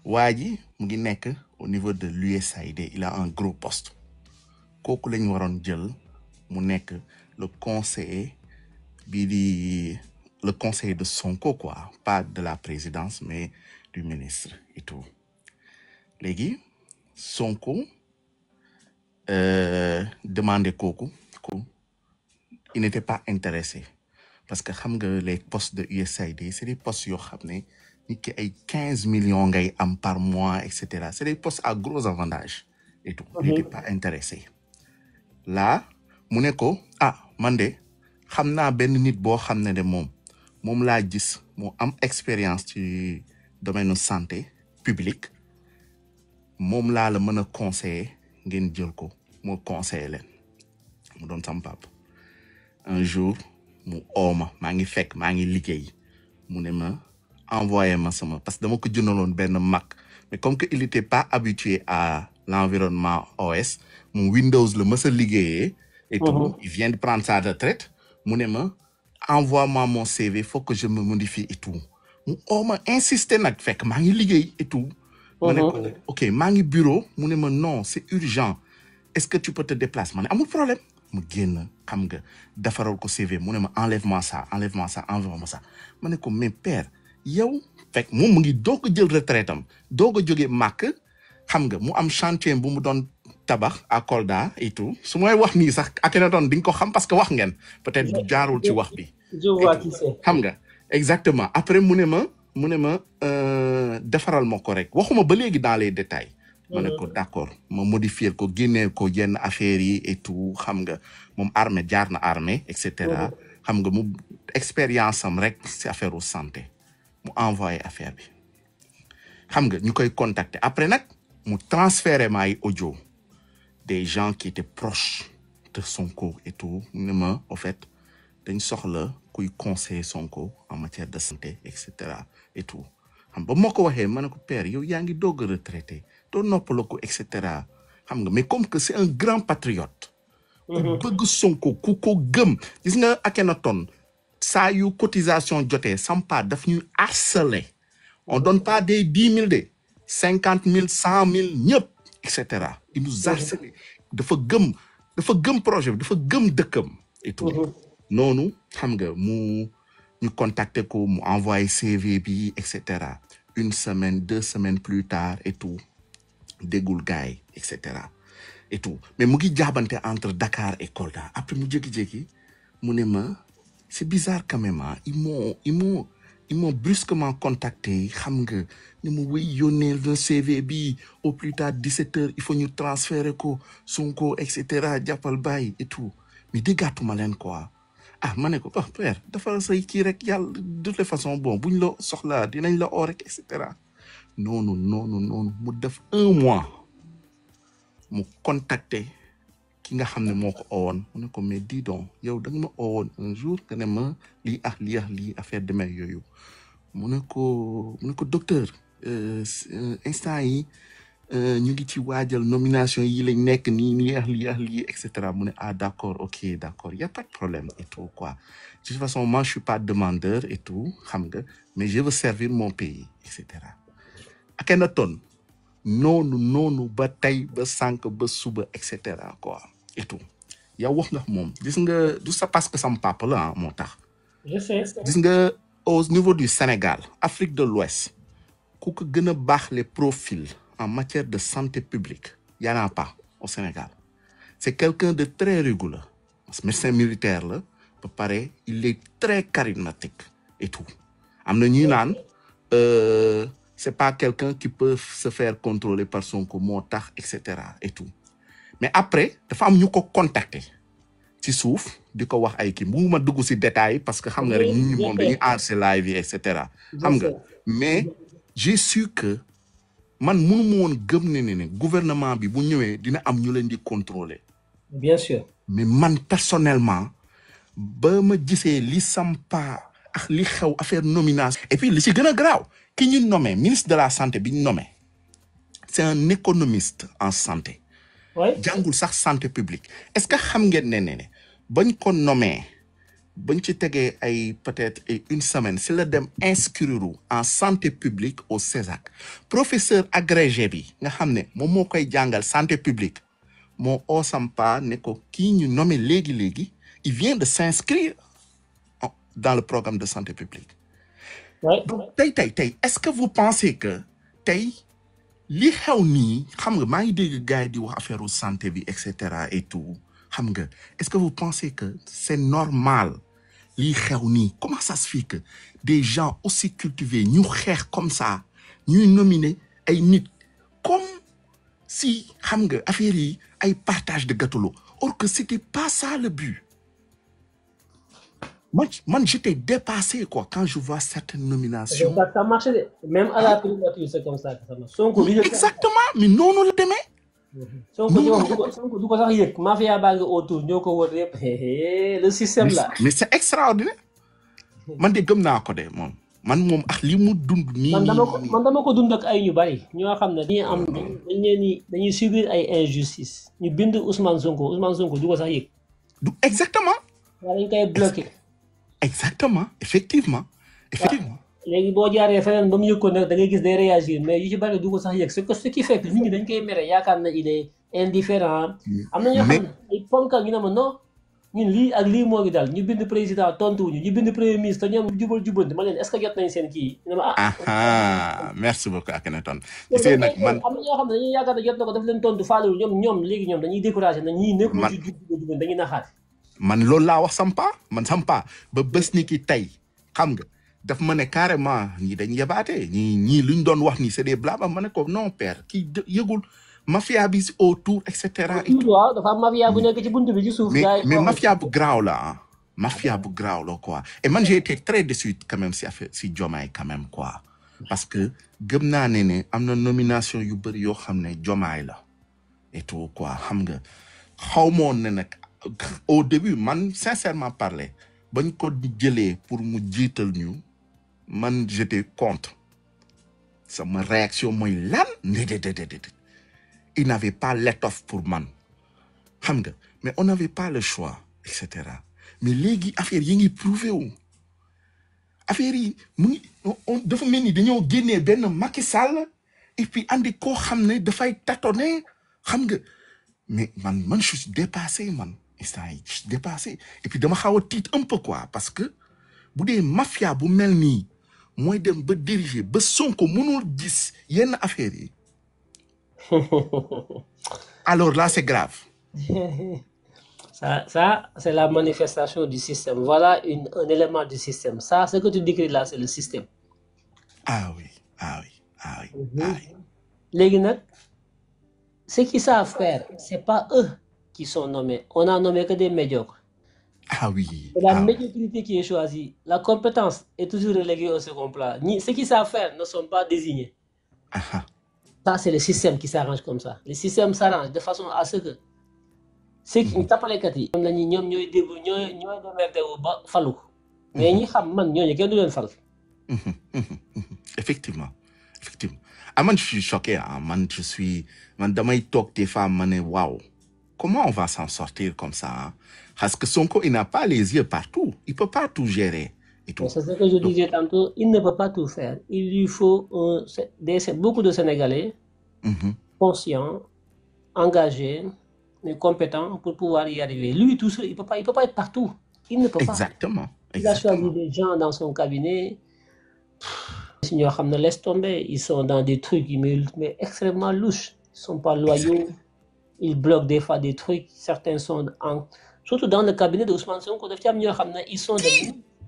waa ji mu ngi nekk au niveau de l'USAID il a un gros poste kooku lañ waroon jël mu nekk le conseiller bii di le conseiller de Sonko quoi pas de la présidence mais du ministre et tout léegi Sonko demandé kooku il n'était pas intéressé parce que xam nga les postes de USAID c'est des postes yoo xam ne nit ki ay 15 millions ngay am par mois et cetera c'est des postes à gros avantages et tout il n'était pas intéressé là mu ne ko man de xam naa benn nit boo xam ne de moom laa gis mu am expérience ci domaine santé publique moom laa la mën a conseiller ngeen jël ko moo conseiller leen mu doon sam pap un jour mu ooma maa ngi liggéey mu ne ma envoyé ma sama parce que dama ko jëndaloon benn Mac mais comme que il était pas habitué à l'environnement OS mu Windows la mës a liggéeyee et tout il vient de prendre sa retraite mu ne ma envoie-moi mon CV faut que je me modifie et tout mu ooma insister nag fekk maa ngi liggéey et tout ma ne ko ok maa ngi bureau mu ne ma non c'est urgent est-ce que tu peux te déplacer ma ne amul problème mu génn xam nga defaral ko CV mu ne ma enlève-moi ça envoie-moi ça ma ne ko mais père yow fekk moom mu ngi doog a jël retraite am doog a jógee màkk xam nga mu am chantier bu mu doon tabax à Kolda et tout su may wax nii sax Akhenaton di nga ko xam parce que wax ngeen peut-être bu jaarul ci wax bi xam nga exactement après mu ne ma defaral ma ko rek waxuma ba léegi dans les détails ma ne ko d'accord ma modifier ko génneel ko yenn affaires yi et tout xam nga moom armée jaar na armée et cetera xam nga mu expérience am rek ci affaire u santé mu envoyé affaire bi xam nga ñu koy contacter après nag mu transféré ma ay audio des gens qui étaient proches de Sonko et tout ne ma au fait dañ soxla kuy conseiller Sonko en matière de santé et cetera et tout xam ba moo ko waxee ma ne ko père yow yaa ngi doog a retraité doo noppaloo ko et cetera xam nga mais comme que c'est un grand patriote ku bëgg Sonko ku ko gëm gis nga Akhenaton saa yu cotisation jotee Sampa daf ñuy harceler on donne pas des 10 000 de 50 000 100 000 ñëpp et cetera il nous harcèle dafa gëm projet bi dafa gëm dëkkam et tout noonu xam nga mu ñu contacter ko mu envoyé CV bi et cetera 1 semaine 2 semaines plus tard et tout déggul gars yi et cetera et tout mais mu ngi jaabante entre Dakar et Kolda après mu jékki-jékki mu ne ma c'est bizarre quand même ils m'ont brusquement contacté xam nga ni mu wéy yónneel le CV bi au plus tard 17h il faut ñu transférer ko Sonko et cetera jàppal bàyyi et tout mais déggaatuma leen quoi ma ne ko père dafa say kii rek yàlla de toute façon bon buñ la soxlaa dinañ la oo rek et cetera noonu mu def 1 mois mu contacter ki nga xam ne moo ko owoon mu ne ko mais dis donc yow da nga ma owoon un jour que ne ma lii affaire demee yooyu mu ne ko docteur instant yi ñu ngi ci waajal nomination yi lañ nekk nii lii et cetera mu ne d'accord ok d'accord y a pas de problème et tout quoi de toute façon moi je suis pas demandeur et tout xam nga mais je veux servir mon pays et cetera Akhenaton noonu ba tey ba sànq ba suba et cetera quoi et tout yow wax nga moom gis nga du ça parce que sam papa la moo tax gis nga au niveau du Sénégal Afrique de l'Ouest ku ko gën a baax les profils en matière de santé publique y en a pas au Sénégal c'est quelqu'un de très rigoureux médecin militaire la ba pare il est très charismatique et tout am na ñuy naan c'est pas quelqu'un qui peut se faire contrôler par Sonko moo tax et cetera et tout mais après dafa am ñu ko contacter ci suuf di ko wax ay kii mu ma dugg ci détail parce que xam nga rek ñi moom dañuy aar live yi et cetera xam nga mais j'ai su que man mënu ma woon gëm ne gouvernement bi bu ñëwee dina am ñu leen di contrôler bien sûr mais man personnellement ba ma gisee li Sampa ak li xew affaire nomination et puis li ci gën a graaw ki ñu nommé ministre de la santé bi ñu nommé c'est un économiste en santé jàngul sax santé publique est-ce que xam ngeen ne bañ ko nommé bañ ci tegee ay peut-être 1 semaine si la dem inscrire en santé publique au CESAC professeur agrégé bi nga xam ne moom moo koy jàngal santé publique moo oo Sampa ne ko kii ñu nommé léegi il vient de s'inscrire dans le programme de santé publique Ouais. donc tey est-ce que vous pensez que tey li xew nii xam nga maa ngi dégg gars yi di wax affaire santé bi et cetera et tout xam nga est-ce que vous pensez que c'est normal li xew nii comment ça se fait que des gens aussi cultivés ñu xeex comme ça ñuy nominer ay nit comme si xam nga affaire yi ay partage de gâteau la or que c'était pas ça le but. Man, j'étais dépassé quoi quand je vois certaines nominations. Ça marche, même à la primature, c'est comme ça que ça marche. Exactement, mais non, le demain. Sonko du ko sax yëg mafia baa ngi autour ñoo ko wër yëpp le système là. Mais c'est extraordinaire. Man de gëm naa ko de moom. Man moom ak li mu dund nii. man dama ko dund ak ay ñu bari ñoo xam ne dañuy am dañuy subir ay injustice ñu bind Ousmane Sonko du ko sax yëg. Exactement. waaw dañ koy bloqué. Exactement, effectivement. léegi boo jaaree feneen ba mu yëg ko nag da ngay gis day réagir mais yu ci bari du ko sax yëg ce qui fait que nit ñi dañ koy mere yaakaar na il est indifférent. am na ñoo xam ne ay ponkal ñu ne ma non ñun lii ak lii moo ngi dal ñu bind président tontuwuñu ñu bind premier ministre te ñoom jubal ma leen est-ce que jot nañ seen kii ñu ne ma merci beaucoup Akhenaton. gisee nag man am na ñoo xam ne dañuy yaakaar ne jot na ko daf leen tontu faalewul ñoom léegi ñoom dañuy découragé na ñii nekkul ci jubal dañuy naxaat. Man loolu laa wax sampa ba bés ni ki tey xam nga daf ma ne carrément ñii dañ yebaate ñii luñ doon wax ni c'est des blabla ma ne ko non père kii yëgul mafia bi autour et cetera. waaw dafa am mafia bu nekk ci buntu bi ci suuf. mais mafia bu graaw la mafia bu graaw la quoi et man j'ai été très déçu quand même si Diomaye quand même quoi parce que gëm naa ne am na nomination yu bëri yoo xam ne Diomaye la et tout quoi xam nga xaw moon ne nag au début man sincèrement parler bañ ko jëlee pour mu jiital ñu man j'étais contre sama réaction mooy lan déedéet il n'avait pas l'étoffe pour man xam nga mais on n'avait pas le choix et cetera mais léegi affaire yi ngi prouvé wu affaire yi mu ngi dafa mel ni dañoo génnee benn Macky Sall et puis andi koo xam ne dafay tâtonner xam nga mais man je suis dépassé man je suis dépassé et puis dama xaw a tiit un peu quoi parce que bu dee mafia bu mel nii mooy dem ba diriger ba Sonko mënul gis yenn affaires yi alors là c'est grave. Ça c'est la manifestation du système. Voilà un élément du système. Ça, ce que tu décris là, c'est le système. Ah oui. Les gens, ce qu'ils savent faire, c'est pas eux qui sont nommés. On a nommé que des médiocres. Ah oui. C'est la médiocrité qui est choisie. La compétence est toujours reléguée au second plan. Ceux qui savent faire ne sont pas désignés. Ça, c'est le système qui s'arrange comme ça. Le système s'arrange de façon à ce que ceux qui tapalekat yi ñoom ñooy déglu ñooy démerdé wu ba falu mais ñi xam man ñooñu kenn du leen fal. Effectivement. Man je suis choqué man damay toog des fois ma ne waaw comment on va s'en sortir comme ça parce que Sonko il n'a pas les yeux partout il peut pas tout gérer et tout. C'est ce que je disais tantôt, il ne peut pas tout faire. Il lui faut beaucoup de Sénégalais conscients, engagés, mais compétents pour pouvoir y arriver. Lui tout seul, il peut pas être partout. Il ne peut pas. Exactement. Il a choisi des gens dans son cabinet. Laisse tomber. Ils sont dans des trucs mais extrêmement louches. Ils sont pas loyaux. Ils bloquent des fois des trucs. Certains sont surtout dans le cabinet de Ousmane Sonko.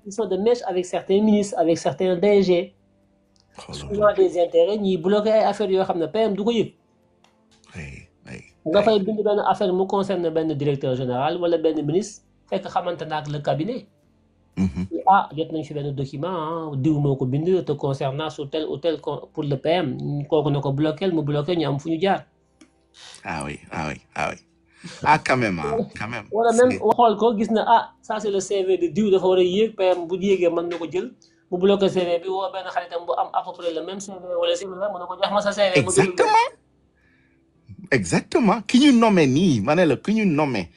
Ils sont de mèche avec certains ministres, avec certains DG. Souvent des intérêts, ils bloquent les affaires de PM du ko yëg. Nga fay bind benn affaire mu concerne benn directeur général wala benn ministre fekk xamante na ak le cabinet. Jot nañ fi benn document diw moo ko bind te concernant sur tel ou tel pour le PM kooku na ko bloqué mu bloqué ñu am fu ñu jaar. Ah oui. Quand même. Wala même waxool ko gis na ça c'est le CV de diw dafa war a yéeg PM bu yéegee mën na ko jël mu bloqué CV bi woo benn xaritam bu am à peu près le même CV wala CV la mën na ko jox ma sa CV. Exactement ki ñu nommé nii ma ne la ki ñu nommé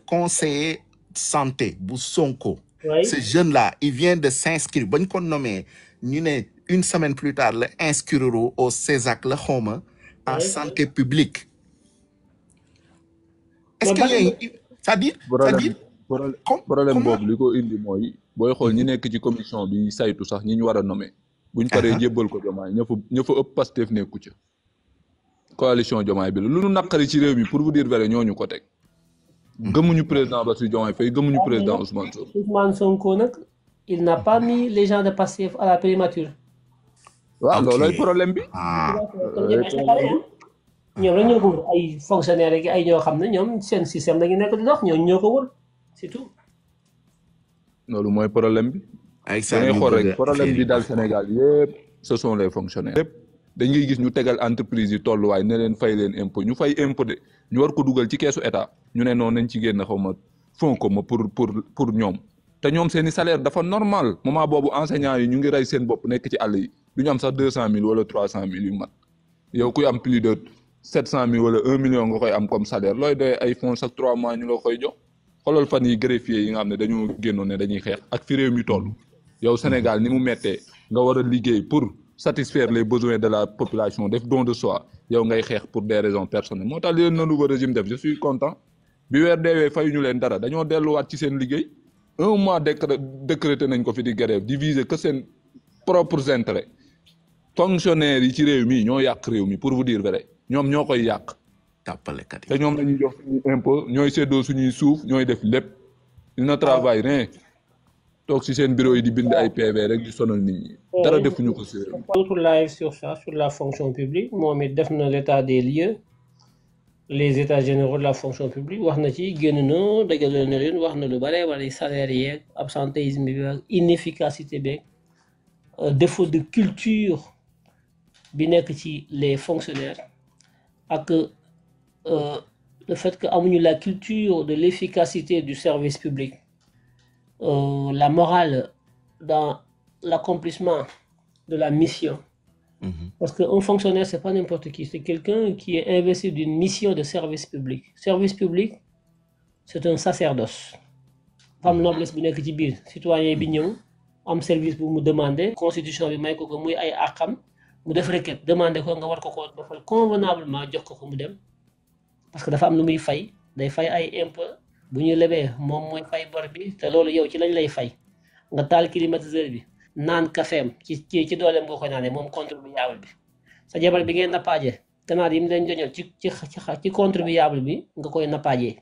conseiller santé bu Sonko. Ce jeune là il vient de s'inscrire bañ ko nommé ñu ne une semaine plus tard la inscrire au CESAC la xawma en santé publique. Est-ce que c'est-à-dire problème boobu li ko indi mooy booy xool ñi nekk ci commission bi saytu sax ñi ñu war a nommer buñ paree jébbal ko Diomaye ña fa ëpp Pastef nekku ca coalition Diomaye bi la lu nu naqari ci réew mi pour vous dire vrai ñooñu ko teg gëmuñu président Bassirou Diomaye Faye gëmuñu président Ousmane Sonko. Ousmane Sonko nag il n'a pas mis les gens de Pastef à la primature. waaw loolooy problème bi. ñoom rek ñoo ko wër ay fonctionnaires ak ay ñoo xam ne ñoom seen système la ñu nekk di dox ñooñu ñoo ko wër c'est tout. loolu mooy problème bi. ay da ngay xool rek problème bi daal Sénégal yëpp ce sont les fonctionnaires. lépp dañuy gis ñu tegal entreprise yi tolluwaay ne leen fay leen impôt ñu fay impôt de ñu war ko dugal ci keesu état ñu ne noonu nañ ci génn xaw ma fonds ko ma pour ñoom te ñoom seen i salaire dafa normal moment boobu enseignants yi ñu ngi rey seen bopp nekk ci àll yi du ñu am sax 200 000 wala 300 000 yu mat yow kuy am plus de 700 000 wala 1 million nga koy am comme salaire looy doy ay fonds chaque 3 mois ñu la koy jox xoolal fan yi greffier yi nga xam ne dañoo génnoon ne dañuy xeex ak fi réew mi toll yow Sénégal ni mu mettee nga war a liggéey pour satisfaire les besoins de la population def don de soi yow ngay xeex pour des raisons personnelles moo tax li leen na nouveau régime def je suis content bi weer deewee fayuñu leen dara dañoo delluwaat ci seen liggéey 1 mois décrété nañ ko fi di grève di viser que seen propres intérêts fonctionnaires yi ci réew mi ñoo yàq réew mi pour vous dire vrai ñoom ñoo koy yàq tàppalekat yi te ñoom la ñuy jox suñuy impôt ñooy séddoo suñuy suuf ñooy def lépp ils ne travaillent rien toog si seen bureau yi di bind ay PV rek di sonal nit ñi dara defuñu ko si réew mi. Contre live sur ça sur la fonction publique moom it def na l'état des lieux les états généraux de la fonction publique wax na ci génn na dajale na leen wax na lu bare bari salaire yeeg absentéisme bi ak inefficacité beeg défaut de culture bi nekk ci les fonctionnaires ak le fait que amuñu la culture de l'efficacité du service public la morale dans l'accomplissement de la mission. Parce qu'un fonctionnaire, c'est pas n'importe qui, c'est quelqu'un qui est investi d'une mission de service public. Service public, c'est un sacerdoce. Femme noblesse bi nekk ci biir citoyen bi ñëw am service bu mu demander constitution bi may ko ko muy ay àqam mu def requête demander ko nga war ko ko defal convenablement jox ko ko mu dem parce que dafa am lu muy fay day fay ay impôt bu ñu lebee moom mooy fay bor bi te loolu yow ci lañ lay fay nga taal climatiseur bi naan kafeem ci dooleem nga ko naanee moom contribuable bi sa jabar bi ngeen nappaaje ganaar yi mu leen joñal ci contribuable bi nga koy nappaajee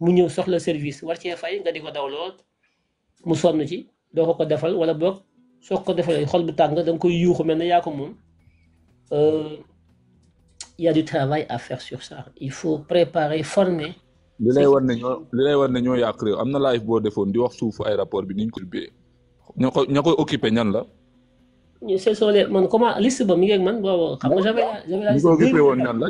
mu ñëw soxla service war cee fay nga di ko daw lool mu sonn ci doo ko defal wala boog soo ko defalee xol bu tàng da nga koy yuuxu mel ne yaa ko moom il y a du travail à faire sur ça il faut préparer former. li lay war ne ñoo yàq réew am na live boo defoon di wax suufu aéroport bi ni ñu ko ubbee ña koy occupé ñan la. ce sont les man comment liste ba mi ngi ak man boobu xam nga j'avais la liste. ñi ko occupé woon ñan la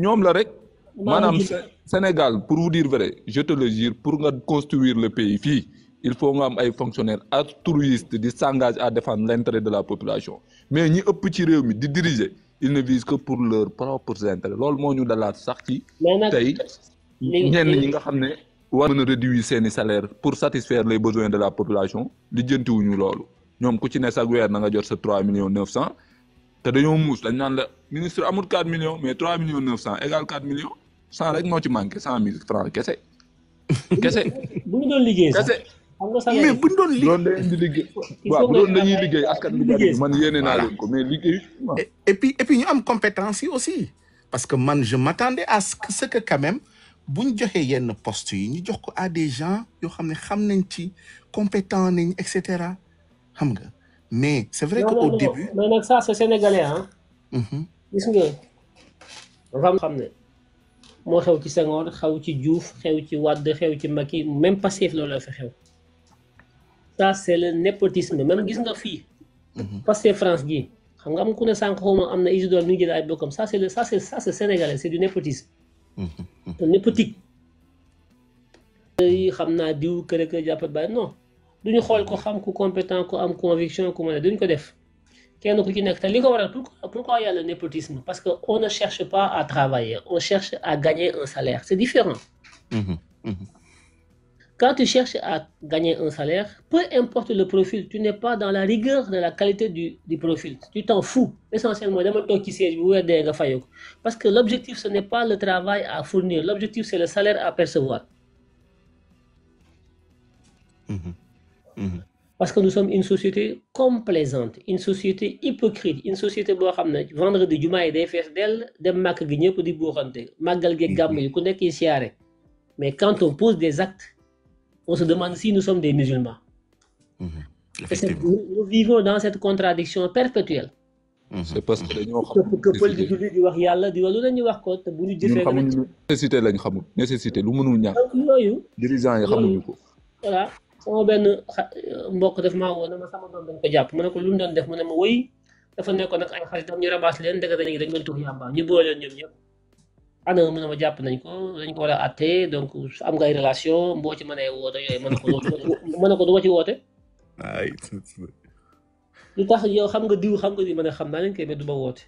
ñoom la rek. maanaam Sénégal pour vous dire vrai je te le jure pour nga construire le pays fii il faut nga am ay fonctionnaires altruistes di s'engagent à défendre l'intérêt de la population mais ñi ëpp ci réew mi di diriger ils ne visent que pour leurs propres intérêts loolu moo ñu dalaat sax ci tey ñenn ñi nga xam ne war mën a réduire seeni salaire pour satisfaire les besoins de la population li jëntiwuñu loolu ñoom ku ci ne chaque weer na nga jot sa 3 millions 900 te dañoo muus dañ naan la ministre amul 4 millions mais 3 millions 900 égale 4 millions 100 rek moo ci manqué 100 000 francs kese. bu ñu doon liggéey sax mais bu ñu doon liggéey waaw bu doon dañuy liggéey askan bi bari man yéene naa leen ko mais liggéey. et puis ñu am compétence yi aussi parce que man je m'attendais à ce que quand même bu ñu joxee yenn postes yi ñu jox ko à des gens yoo xam ne xam nañ ci compétent nañ et cetera xam nga mais c'est vrai que au début. mais nag ça c'est sénégalais ah. gis nga dafa xam ne moo xew ci Senghor xew ci Diouf xew ci Wade xew ci Macky même Pastef loolu la fi xew ça c'est le népotisme même gis nga fii. Pastef France gii xam nga am ku ne sànq xawma am na Isidore mi ngi jël ay bokkam ça c'est sénégalais c'est du népotisme. népotique. xam naa diw kër kër jàppat bàyyi non duñu xool ko xam ku compétent ku am conviction ku mën a duñ ko def kenn ku ci nekk te li ko waral pourquoi y a le népotisme parce que on ne cherche pas à travailler on cherche à gagner un salaire c'est différent. Quand tu cherches à gagner un salaire peu importe le profil tu n'es pas dans la rigueur de la qualité du profil tu t'en fous essentiellement dama toog ci siège bi weer dee nga fayoo ko parce que l'objectif ce n'est pas le travail à fournir l'objectif c'est le salaire à percevoir Parce que nous sommes une société complaisante, une société hypocrite, une société boo xam ne vendredi jumaa yi day fees dell dem màkk gi ñëpp di buuxante màggal gi gàmm yi ku nekk yi siyaare mais quand on pose des actes on se demande si nous sommes des musulmans. Nous vivons dans cette contradiction perpétuelle. C'est parce que dañoo xam que pël di julli di wax yàlla di wax lu la ñuy wax ko te bu ñu jëfee xamuñu nécessité lañ xamul nécessité lu mënul ñàkk donc yooyu dirigeants yi xamuñu ko voilà sama benn mbokk def maa woo na ma sama doom dañ ko jàpp mu ne ko lu mu doon def mu ne ma wëy dafa nekkoon nag ay xaritam ñu rabaas leen dëgg dañu dañ doon tux yàmba ñu boole leen ñoom ñëpp ana mu ne ma jàpp nañ ko dañ ko war a àtte donc am nga ay relation boo ci mënee woote yooyu mën na ko du ma ci woote lu tax yow xam nga diw xam nga di mën a xam naa leen koy mais du ma woote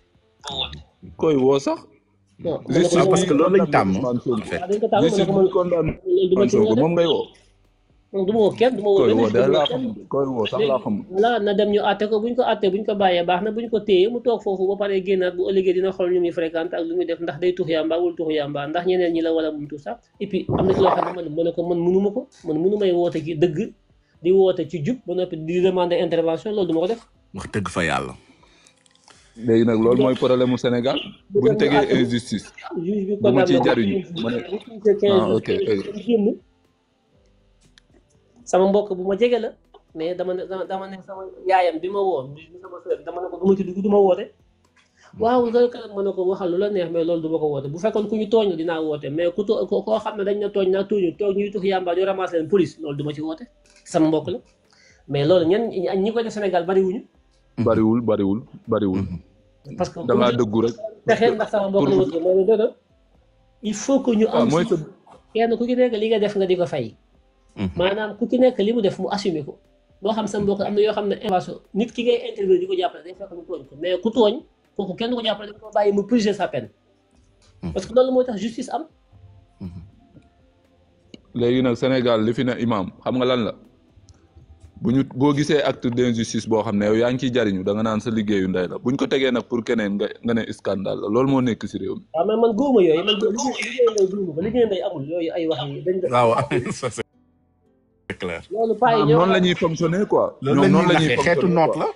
koy woo sax parce que loolu lañ tàmm dañ ko tàmm moom ngay woo du ma woo kenn du ma woo koy woo sax laa xam voilà na dem ñu àtte ko buñ ko àttee buñ ko bàyyee baax na buñ ko téyee mu toog foofu ba pare génnaat bu ëllëgee dina xool ñu muy fréquente ak lu muy def ndax day tux yàmba wala tux yàmba ndax ñeneen ñi la wala mu tux sax et puis am na ci loo xam ne man ne ko man mënuma ko man mënu may woote ci dëgg di woote ci jub ba noppi di demander intervention loolu du ma ko def wax dëgg fa yàlla léegi nag loolu mooy problème mu Sénégal buñ tegee injustice bu ma ciy jariñu ma ne ok sama mbokk bu ma jege la mais dama ne sama yaayam bi ma woo sama sœur dama ne ko du ma ci dugg du ma woote waaw loolu kat ma ne ko waxal lu la neex mais loolu du ma ko woote bu fekkoon ku ñu tooñ la dinaa woote mais koo xam ne dañ na tooñ naa tooñu toog ñuy tux yàmba ñu ramasse leen police loolu du ma ci woote sama mbokk la mais loolu ñi koy def Sénégal bariwuñu bariwul parce que da ngaa dëggu rek fexe ndax sama mbokk la wut mais dëgg il faut que ñu am kenn ku ci nekk li nga def nga di ko fay maanaam ku ci nekk li mu def mu assumé ko boo xam sa mbokk am na yoo xam ne invasion nit ki ngay intervenir di ko jàppale day fekk mu tooñ ko mais ku tooñ kooku kenn du ko jàppale dañ ko bàyyi mu purger sa peine parce que loolu mooy tax justice am léegi nag Sénégal li fi ne imam xam nga lan la boo gisee acte d'injustice boo xam ne yow yaa ngi ciy jariñu da nga naan sa liggéeyu ndey la buñ ko tegee nag pour keneen nga ne scandale la loolu moo nekk si réew mi. waaw mais man góoma yooyu man liggéey ndey amul yooyu ay wax yi dañ waaw c'est clair loolu paa yi noonu la ñuy fonctionner quoi ñoom noonu la ñuy xeetu noot la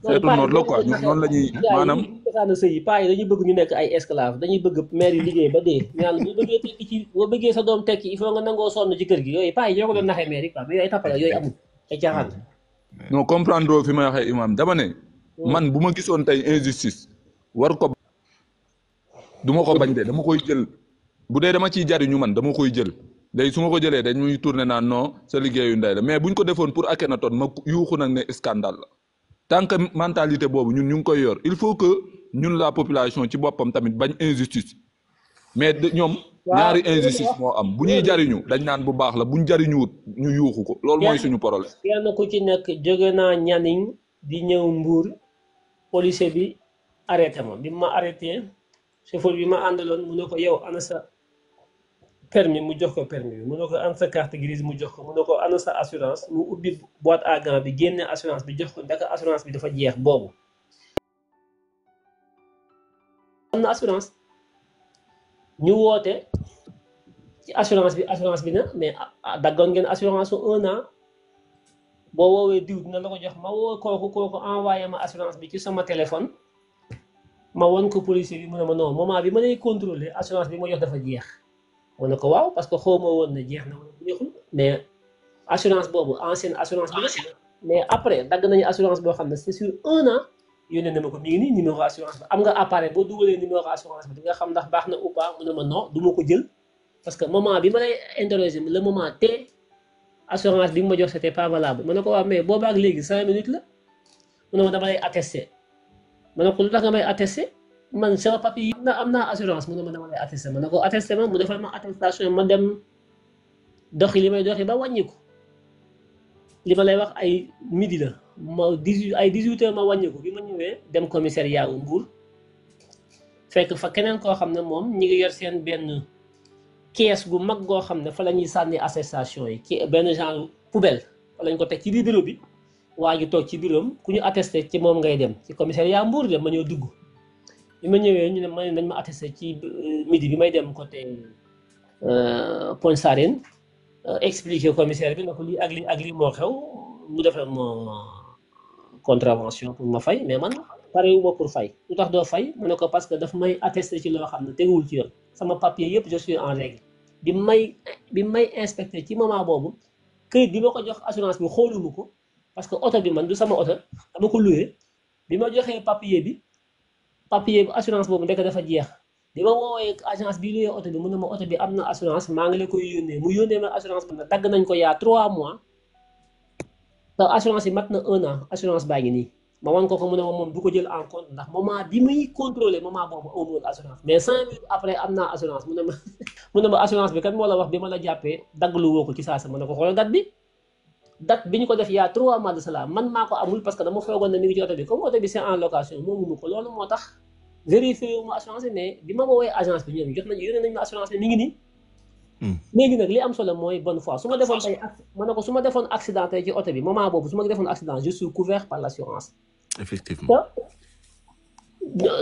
xeetu noot la quoi ñoom noonu la ñuy maanaam saana sëy yi paa yi dañuy bëgg ñu nekk ay esclave dañuy bëgg maire yi liggéey ba dee ñaan boo bëggee sa doom tekki il faut nga nangoo sonn ci kër gi yooyu paa yi ñoo ko doon naxee maire yi quoi mais yooyu tappale yooyu amul ay caaxaan non comprendre fi may waxee imam dama ne man bu ma gisoon tey injustice war ko du ma ko bañ de dama koy jël bu dee dama ciy jariñu man dama koy jël léegi su ma ko jëlee dañ muy tourné naan non sa liggéeyu ndey la mais buñ ko defoon pour Akhenaton ma yuuxu nag ne scandale la tant que mentalité boobu ñun ñu ngi koy yor il faut que ñun la population ci boppam tamit bañ injustice mais ñoom ñaari injustice moo am bu ñuy jariñu dañ naan bu baax la buñ jariñuwut ñu yuuxu ko loolu mooy suñu problème kenn ku ci nekk jóge naa Nianing di ñëw Mbour policier bi arrêté ma bi ma arrêté chauffeur bi ma àndaloon mu ne ko yow ana sa permis mu jox ko permis bi mu ne ko ana sa carte grise mu jox ko mu ne ko ana sa assurance mu ubbi boîte à gants bi génne assurance bi jox ko ndaka assurance bi dafa jeex boobu am na assurance ñu woote ci assurance bi na mais daggoon ngeen assurance su 1 an boo woowee diw dina la ko jox ma woo kooku envoyé ma assurance bi ci sama téléphone ma won ko policier bi mu ne ma non moment bi ma lay contrôler assurance bi ma jox dafa jeex ma ne ko waaw parce que xaw ma woon ne jeex na wala jeexul mais assurance boobu ancienne assurance bi la mais après dagg nañu assurance boo xam ne c'est sur 1 an yónnee na ma ko mi ngi nii numéro assurance bi am nga appareil boo dugalee numéro assurance bi di nga xam ndax baax na ou pas mu ne ma non du ma ko jël parce que moment bi ma lay interroger le moment te assurance bi nga ma jox c'était pas valable ma ne ko waaw mais boobaak léegi 5 minutes la mu ne ma dama lay attester ma ne ko lu tax nga may attester man sama papier yi am naa assurance mu ne ma dama lay attester ma ne ko attester ma mu defal ma attestation ma dem doxi li may doxi ba wàññiku li ma lay wax ay midi la ma 18 heures ma wàññiku bi ma ñëwee dem commissariat wu Mbour fekk fa keneen koo xam ne moom ñi ngi yor seen benn kees gu mag goo xam ne fa la ñuy sànni attestation yi ci benn genre poubelle fa lañ ko teg ci biir bureau bi waa ji toog ci bureau am ku ñu attesté ci moom ngay dem ci commissariat Mbour de ma ñëw dugg bi ma ñëwee ñu ne ma nañ ma attesté ci midi bi may dem côté Pointe Sarène expliquer commissaire bi na ko lii ak lii moo xew mu defal ma contravention pour ma fay mais man parewuma pour fay lu tax doo fay mu ne ko parce que daf may attesté ci loo xam ne teguwul ci yoon sama papier yëpp je suis en règle bi may inspecté ci moment boobu këyit bi ma ko jox assurance bi xooluma ko parce que oto bi man du sama oto dama ko loué bi ma joxee papier bi assurance boobu ndekk dafa jeex bi ma woowee agence bi loué oto bi mu ne ma oto bi am na assurance maa ngi la koy yónnee mu yónnee ma assurance bi nag dagg nañ ko yaa 3 mois te assurance yi mat na 1 an assurance baa ngi nii ma wan ko mu ne ma moom du ko jël en compte ndax moment bi muy contrôlé moment boobu amul assurance mais 5 minutes après am naa assurance mu ne ma assurance bi kat moo la wax bi ma la jàppee dagglu woo ko ci saa sa ma ne ko xoolal date bi ñu ko def yaa 3 mois de cela man maa ko amul parce que dama foogoon ne mi ngi ci oto bi comme oto bi c'est en location moomu ko loolu moo tax vérifié wu ma assurance bi mais bi ma woowee agence bi ñoom yónnee nañu ma assurance bi mi ngi nii. léegi nag li am solo mooy bonne foi su ma defoon tey ma ne ko su ma defoon accident tey ci oto bi moment boobu su ma defoon accident je suis couvert par l'assurance. Effectivement.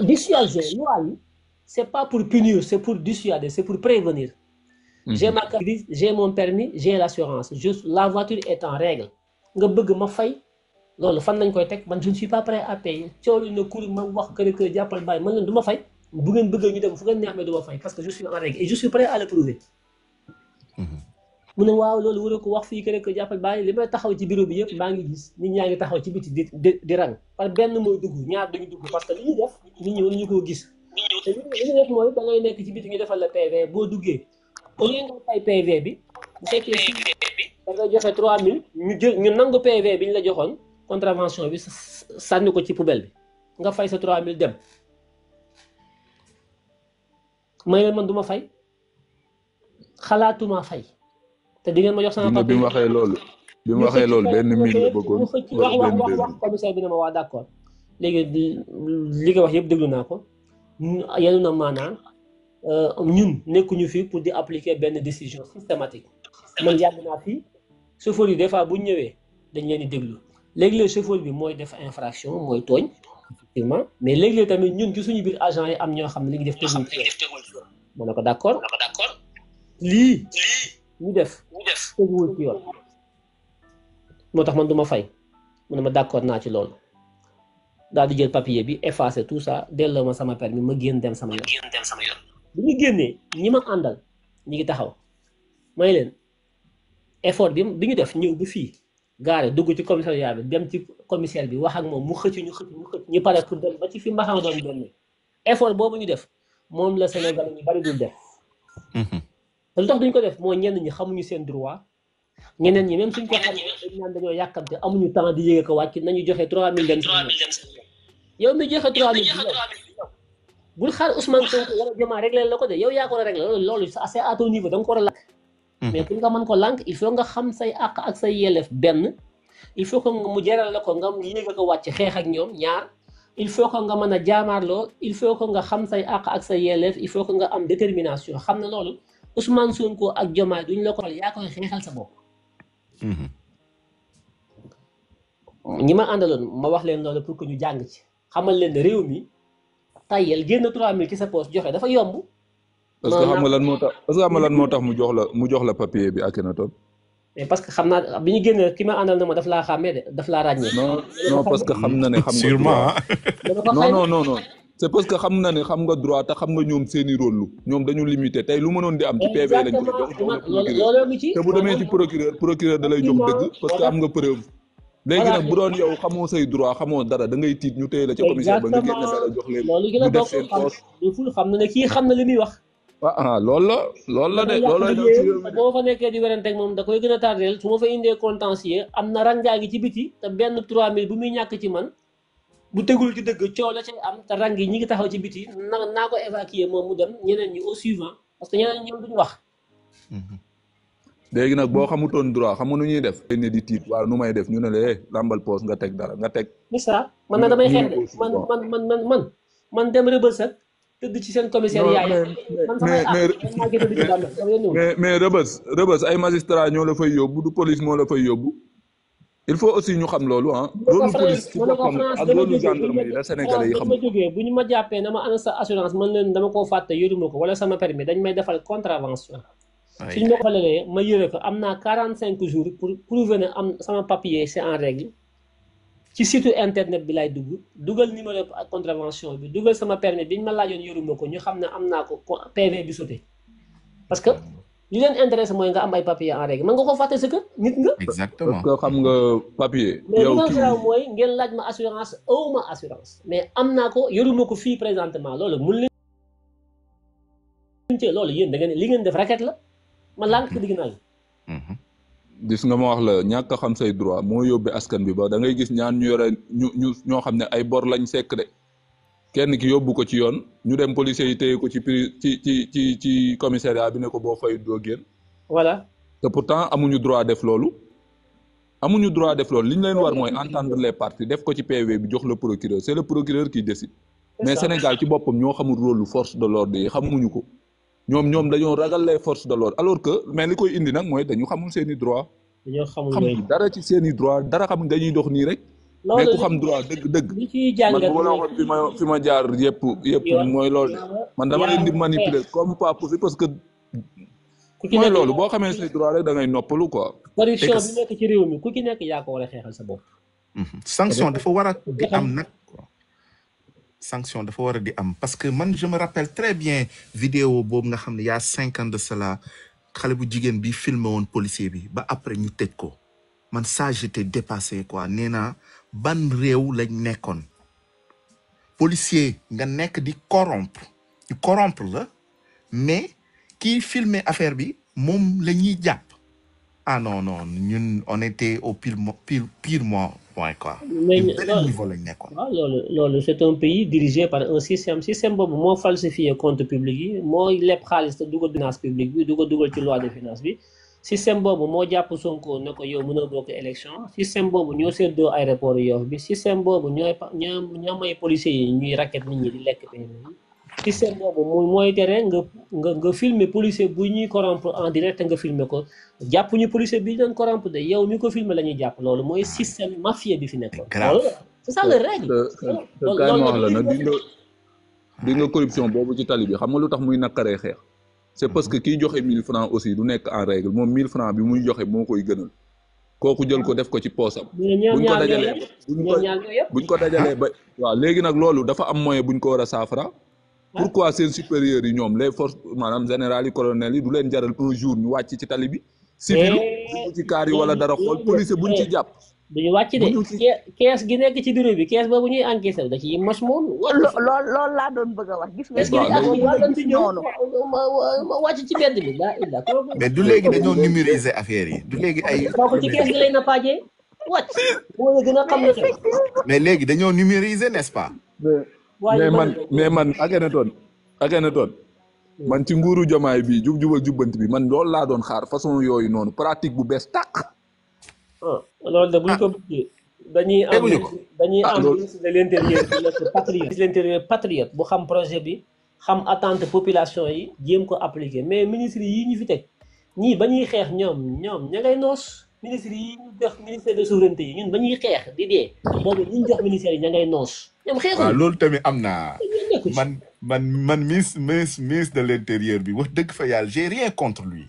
Dissuasion loi yi c'est pas pour punir c'est pour dissuader c'est pour prévenir. J'ai ma carte grise, j'ai mon permis, j'ai l'assurance. La voiture est en règle. Nga bëgg ma fay loolu fan lañ koy teg man je ne suis pas prêt à payer coow na kur ma wax kër jàppal bàyyi man leen du ma fay bu ngeen bëggee ñu dem fu ngeen neex mais du ma fay parce que je suis en règle et je suis prêt à le prouver. mu ne waaw loolu war ko wax fii kër jàppal bàyyi li may taxaw ci bureau bi yëpp maa ngi gis nit ñaa ngi taxaw ci biti di rang par benn mooy dugg ñaar dañu dugg parce que li ñuy def nit ñi waruñu koo gis te li ñu def mooy da ngay nekk ci biti ñu defal la PV boo duggee au lieu nga fay PV bi bu fekkee da nga joxe 3000 ñu nangu PV bi ñu la joxoon contravention bi sànni ko ci poubelle bi nga fay sa 3000 dem may leen man du ma fay xalaatuma fay te di ngeen ma jox sama papier bi mu waxee loolu benn mille la bëggoon wax commissaire bi ne ma waa d'accord léegi li nga wax yëpp déglu naa ko yenu na maanaam ñun nekkuñu fii pour di appliquer benn décision systématique man yàgg naa fii chauffeur yi des fois bu ñu ñëwee dañ leen di déglu léegi-léeg chauffeur bi mooy def infraction mooy tooñ effectivement mais léegi-léeg tamit ñun ci suñu biir agent yi am ñoo xam ne li ngi def tegul ci yoon ma ne ko d'accord lii ñu def teguwul ci yoon moo tax man du ma fay mu ne ma d'accord naa ci loolu daal di jël papier bi effacer tout ça delloo ma sama permis ma génn dem sama yoon bi ñu génnee ñi ma àndal ñi ngi taxaw may leen effort bi ñu def ñëw bu fii gaare dugg ci commissariat bi dem ci commissaire bi wax ak moom mu xëcc ñu pare pour dem ba ci fi mbaxama doon benn effort boobu ñu def moom la Sénégal ñu bari dul def te lu tax duñ ko def mooy ñenn ñi xamuñu seen droit ñeneen ñi même suñ ko xam dañ naan dañoo yàkkamte amuñu temps di yéege ko wàcc nañu joxe 3000 dem yow mi joxe 3000 bul xaar Ousmane Sonko wala Diomaye réglé la ko de yow yaa ko war a réglé loolu c'est à ton niveau da nga ko war a lànk mais pour nga mën ko lànk il faut nga xam say àq ak say yelleef benn il faut que mu jaral la ko nga yéege ko wàcc xeex ak ñoom ñaar il faut que nga mën a jaamaarloo il faut que nga xam say àq ak say yelleef il faut que nga am détermination xam ne loolu Ousmane Sonko ak Diomaye duñ la ko yaa koy xeexal sa bopp ñi ma àndaloon ma wax leen loolu pour que ñu jàng ci xamal leen ne réew mi tayel génn 3000 ci sa poche joxe dafa yomb. parce que xam nga lan moo tax mu jox la papier bi Akhenaton. mais parce que xam naa bi ñu génn ki ma àndal na ma daf laa xàmmee de daf laa ràññee. non parce que xam na ne xam nga sûrement non c'est parce que xam na ne xam nga droit te xam nga ñoom seeni rôle lu ñoom dañu limité tey lu mënoon di am ci PV lañ koy jox te bu demee ci procureur da lay jox dëgg parce que am nga preuve. léegi nag bu doon yow xamoo say droit xamoo dara da ngay tiit ñu téye la ca commissaire ba nga génne dara jox leen ñu def seen poche xam na ne kii xam na li muy wax loolu la de loolu la boo fa nekkee di werante ak moom da koy gën a tardeel su ma fa indee contentieux am na rangaa ngi ci biti te benn 3000 bu muy ñàkk ci man bu tegul ci dëgg coow la cay am te rang yi ñi ngi taxaw ci biti naa ko évacuer moom mu dem ñeneen ñi au suivant parce que ñeneen ñoom duñu wax léegi nag boo xamutoon droit xam nga nu ñuy def ne di tiit waaw nu may def ñu ne la lambal poos nga teg dara nga teg ça man na damay xeex de man dem rëbës ak tëdd ci seen commissaire yaay man mais rëbës ay magistrat ñoo la fay yóbbu du police moo la fay yóbbu il faut aussi ñu xam loolu loolu police ci boppam ak loolu gendarmerie la Sénégalais yi xam ma jógee bu ñu ma jàppee na ma ana sa assurance man leen dama koo fàtte yoruma ko wala sama permis dañ may defal contravention suñ ma ko falalee ma yëre ko am naa 45 jours pour prouver ne am sama papier c'est en règle ci site internet bi lay dugal numéro contravention bi dugal sama permis biñ ma laajoon yoruma ko ñu xam ne am naa ko PV bi sauté parce que li leen intéressé mooy nga am ay papier en règle man nga ko fàtte sa kër nit nga. exactement parce que xam nga papier. mais li ma garaaw mooy ngeen laaj ma assurance awma assurance mais am naa ko yoruma ko fii présentement loolu mun leen ci loolu yéen da ngeen li ngeen def racket la ma lànk ko digg naa la. gis nga ma wax la ñàkk a xam say droit moo yóbbee askan bi ba da ngay gis ñaan ñu yore ñoo xam ne ay bor lañ sekk de kenn ki yóbbu ko ci yoon ñu dem policiers yi téye ko ci commissariat bi ne ko boo fay doo génn. voilà te pourtant amuñu droit def loolu. amuñu droit def loolu li ñu leen war mooy entendre les parties def ko ci PV bi jox le procureur c'est le procureur qui décide. mais Sénégal ci boppam ñoo xamul rôle lu force de l'ordre yi xamuñu ko. ñoom dañoo ragal les forces de l'ordre alors que mais li koy indi nag mooy dañu xamul seen i droit. dañoo xamul dara ci seen i droit dara xamul dañuy dox nii rek. mais ku xam droit dëgg. li ciy jàngat man bu ma fi ma jaar yëpp mooy loolu. man dama leen di manipuler comme pas possible parce que. mooy loolu boo xamee say droit rek da ngay noppalu quoi. corruption bi nekk ci réew mi ku ci nekk yaa ko war a xeexal sa bopp. sanction dafa war a di am nag. sanction dafa war a di am parce que man je me rappelle très bien vidéo boobu nga xam ne y a 5 ans de cela xale bu jigéen bi filmé woon policier bi ba après ñu tëj ko man ça j'étais dépassé quoi nee naa ban réew lañ nekkoon policier nga nekk di corrompre la mais kii filmé affaire bi moom la ñuy jàpp ah non ñun on était au pire point quoi. mais niveau lañ nekkoon. waaw loolu c'est un pays dirigé par un système boobu moo falsifié compte public yi moo leb xaalis te dugal finance publique bi dugal ci loi de finance bi système boobu moo jàpp Sonko ne ko yow mën a bokk élection système boobu ñoo seddoo aéroport Yoff bi système boobu ñoo may policiers yi ñuy racket nit ñi di lekk PME yi système boobu mooy tere nga filmer policier bu ñuy corrompre en direct nga filmer ko jàpp ñu policier bi doon corrompre de yow mi ko filmer la ñuy jàpp loolu mooy système mafieux bi fi nekkoon. loolu c'est ça le règle. kaay ma wax la nag di nga corruption boobu ci tali bi xam nga lu tax muy nakkaree xeex. c'est parce que kiy joxe 1000 francs aussi du nekk en règle moom 1000 francs bi muy joxe moo koy gënal kooku jël ko def ko ci poosam. buñ ko dajalee ba waaw léegi nag loolu dafa am moyen buñ ko war a saafara. pourquoi seen supérieurs yi ñoom les forces maanaam générales yi colonels yi du leen jaral un jour ñu wàcc ci tali bi. civil ci kaar yi wala dara xool police buñ ci jàpp. duñu wàcc de kees gi nekk ci bureau bi kees boobu ñuy encaissé da ci mos moom. loolu laa doon bëgg a wax gis nga. ma wàcc ci mbedd bi mais du léegi dañoo numériser affaire yi du léegi ay. kooku ci kees gi lay nappaajee wàcc. moo la gën a xam ne mais léegi dañoo numériser n'est-ce pas. mais man Akhenaton man ci nguuru Diomaye bi jubal jubbanti bi man loolu laa doon xaar façon yooyu noonu pratique bu bees tàq. loolu de buñ ko bëggee dañuy am ministre de l'intérieur patriote bu xam projet bi xam attente population yi jéem ko appliquer mais ministre yi ñu fi teg ñii ba ñuy xeex ñoom ña ngay noos ministre yi ñu jox ministère de souveraineté yi ñun ba ñuy xeex di dee boobu ñu jox ministère yi ña ngay noos ñoom xeexuñu. waaw loolu tamit am na man ministre de l'intérieur bi wax dëgg fa yàlla j'ai rien contre lui.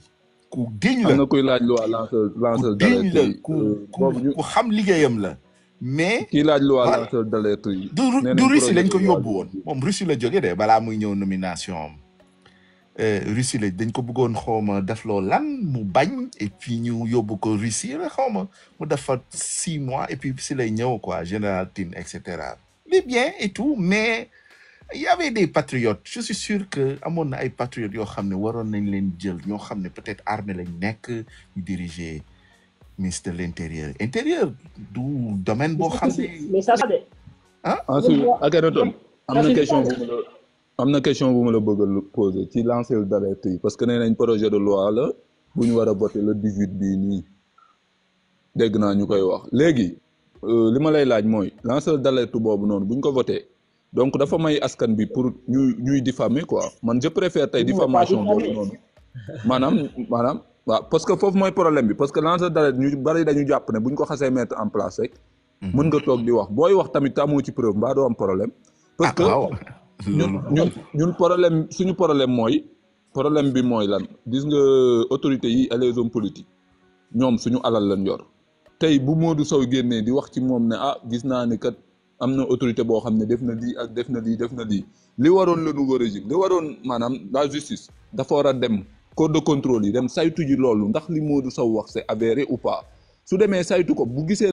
ku diñ la am na kuy laaj loi lanceur d'alerte yi ku xam liggéeyam la mais. kii laaj loi lanceur d'alerte yi. du Russie lañ ko yóbbu woon moom Russie la jógee de balaa muy ñëw nomination am Russie la dañ ko bëggoon xawma def loo lan mu bañ et puis ñu yóbbu ko Russie la xawma mu def fa 6 mois et puis si lay ñëw quoi général Tine et cetera. mais bien et tout mais il y avait des patriotes je suis sûr que amoon na ay patriotes yoo xam ne waroon nañ leen jël ñoo xam ne peut-être armée lañ nekk ñu diriger ministre de l'intérieur du domaine boo xam ne. mais ça de. ensuite Akhenaton am na question bu ma la bëgg a poser ci lanceur d'alerte yi parce que nee nañ projet de loi la bu ñu war a voter le 18 bii nii dégg naa ñu koy wax léegi li ma lay laaj mooy lanceur d'alerte boobu noonu bu ñu ko voter donc dafa may askan bi pour ñuy diffamer quoi man je préfère tey diffamation boobu noonu maanaam waaw parce que foofu mooy problème bi parce que lanceur d'alerte ñu bari dañu jàpp ne bu ñu ko xasee mettre en place rek mën nga toog di wax booy wax tamit te amoo ci preuve mbaa doo am problème parce que ñun problème suñu problème mooy problème bi mooy lan gis nga autorités yi et les hommes politiques ñoom suñu alal lañ yor tey bu Modou Sow génnee di wax ci moom ne ah gis naa ni kat am na autorité boo xam ne def na lii ak def na lii li waroon le nouveau régime li waroon maanaam la justice dafa war a dem corps de contrôle yi dem saytu ji loolu ndax li Modou Sow wax c'est avéré ou pas su demee saytu ko bu gisee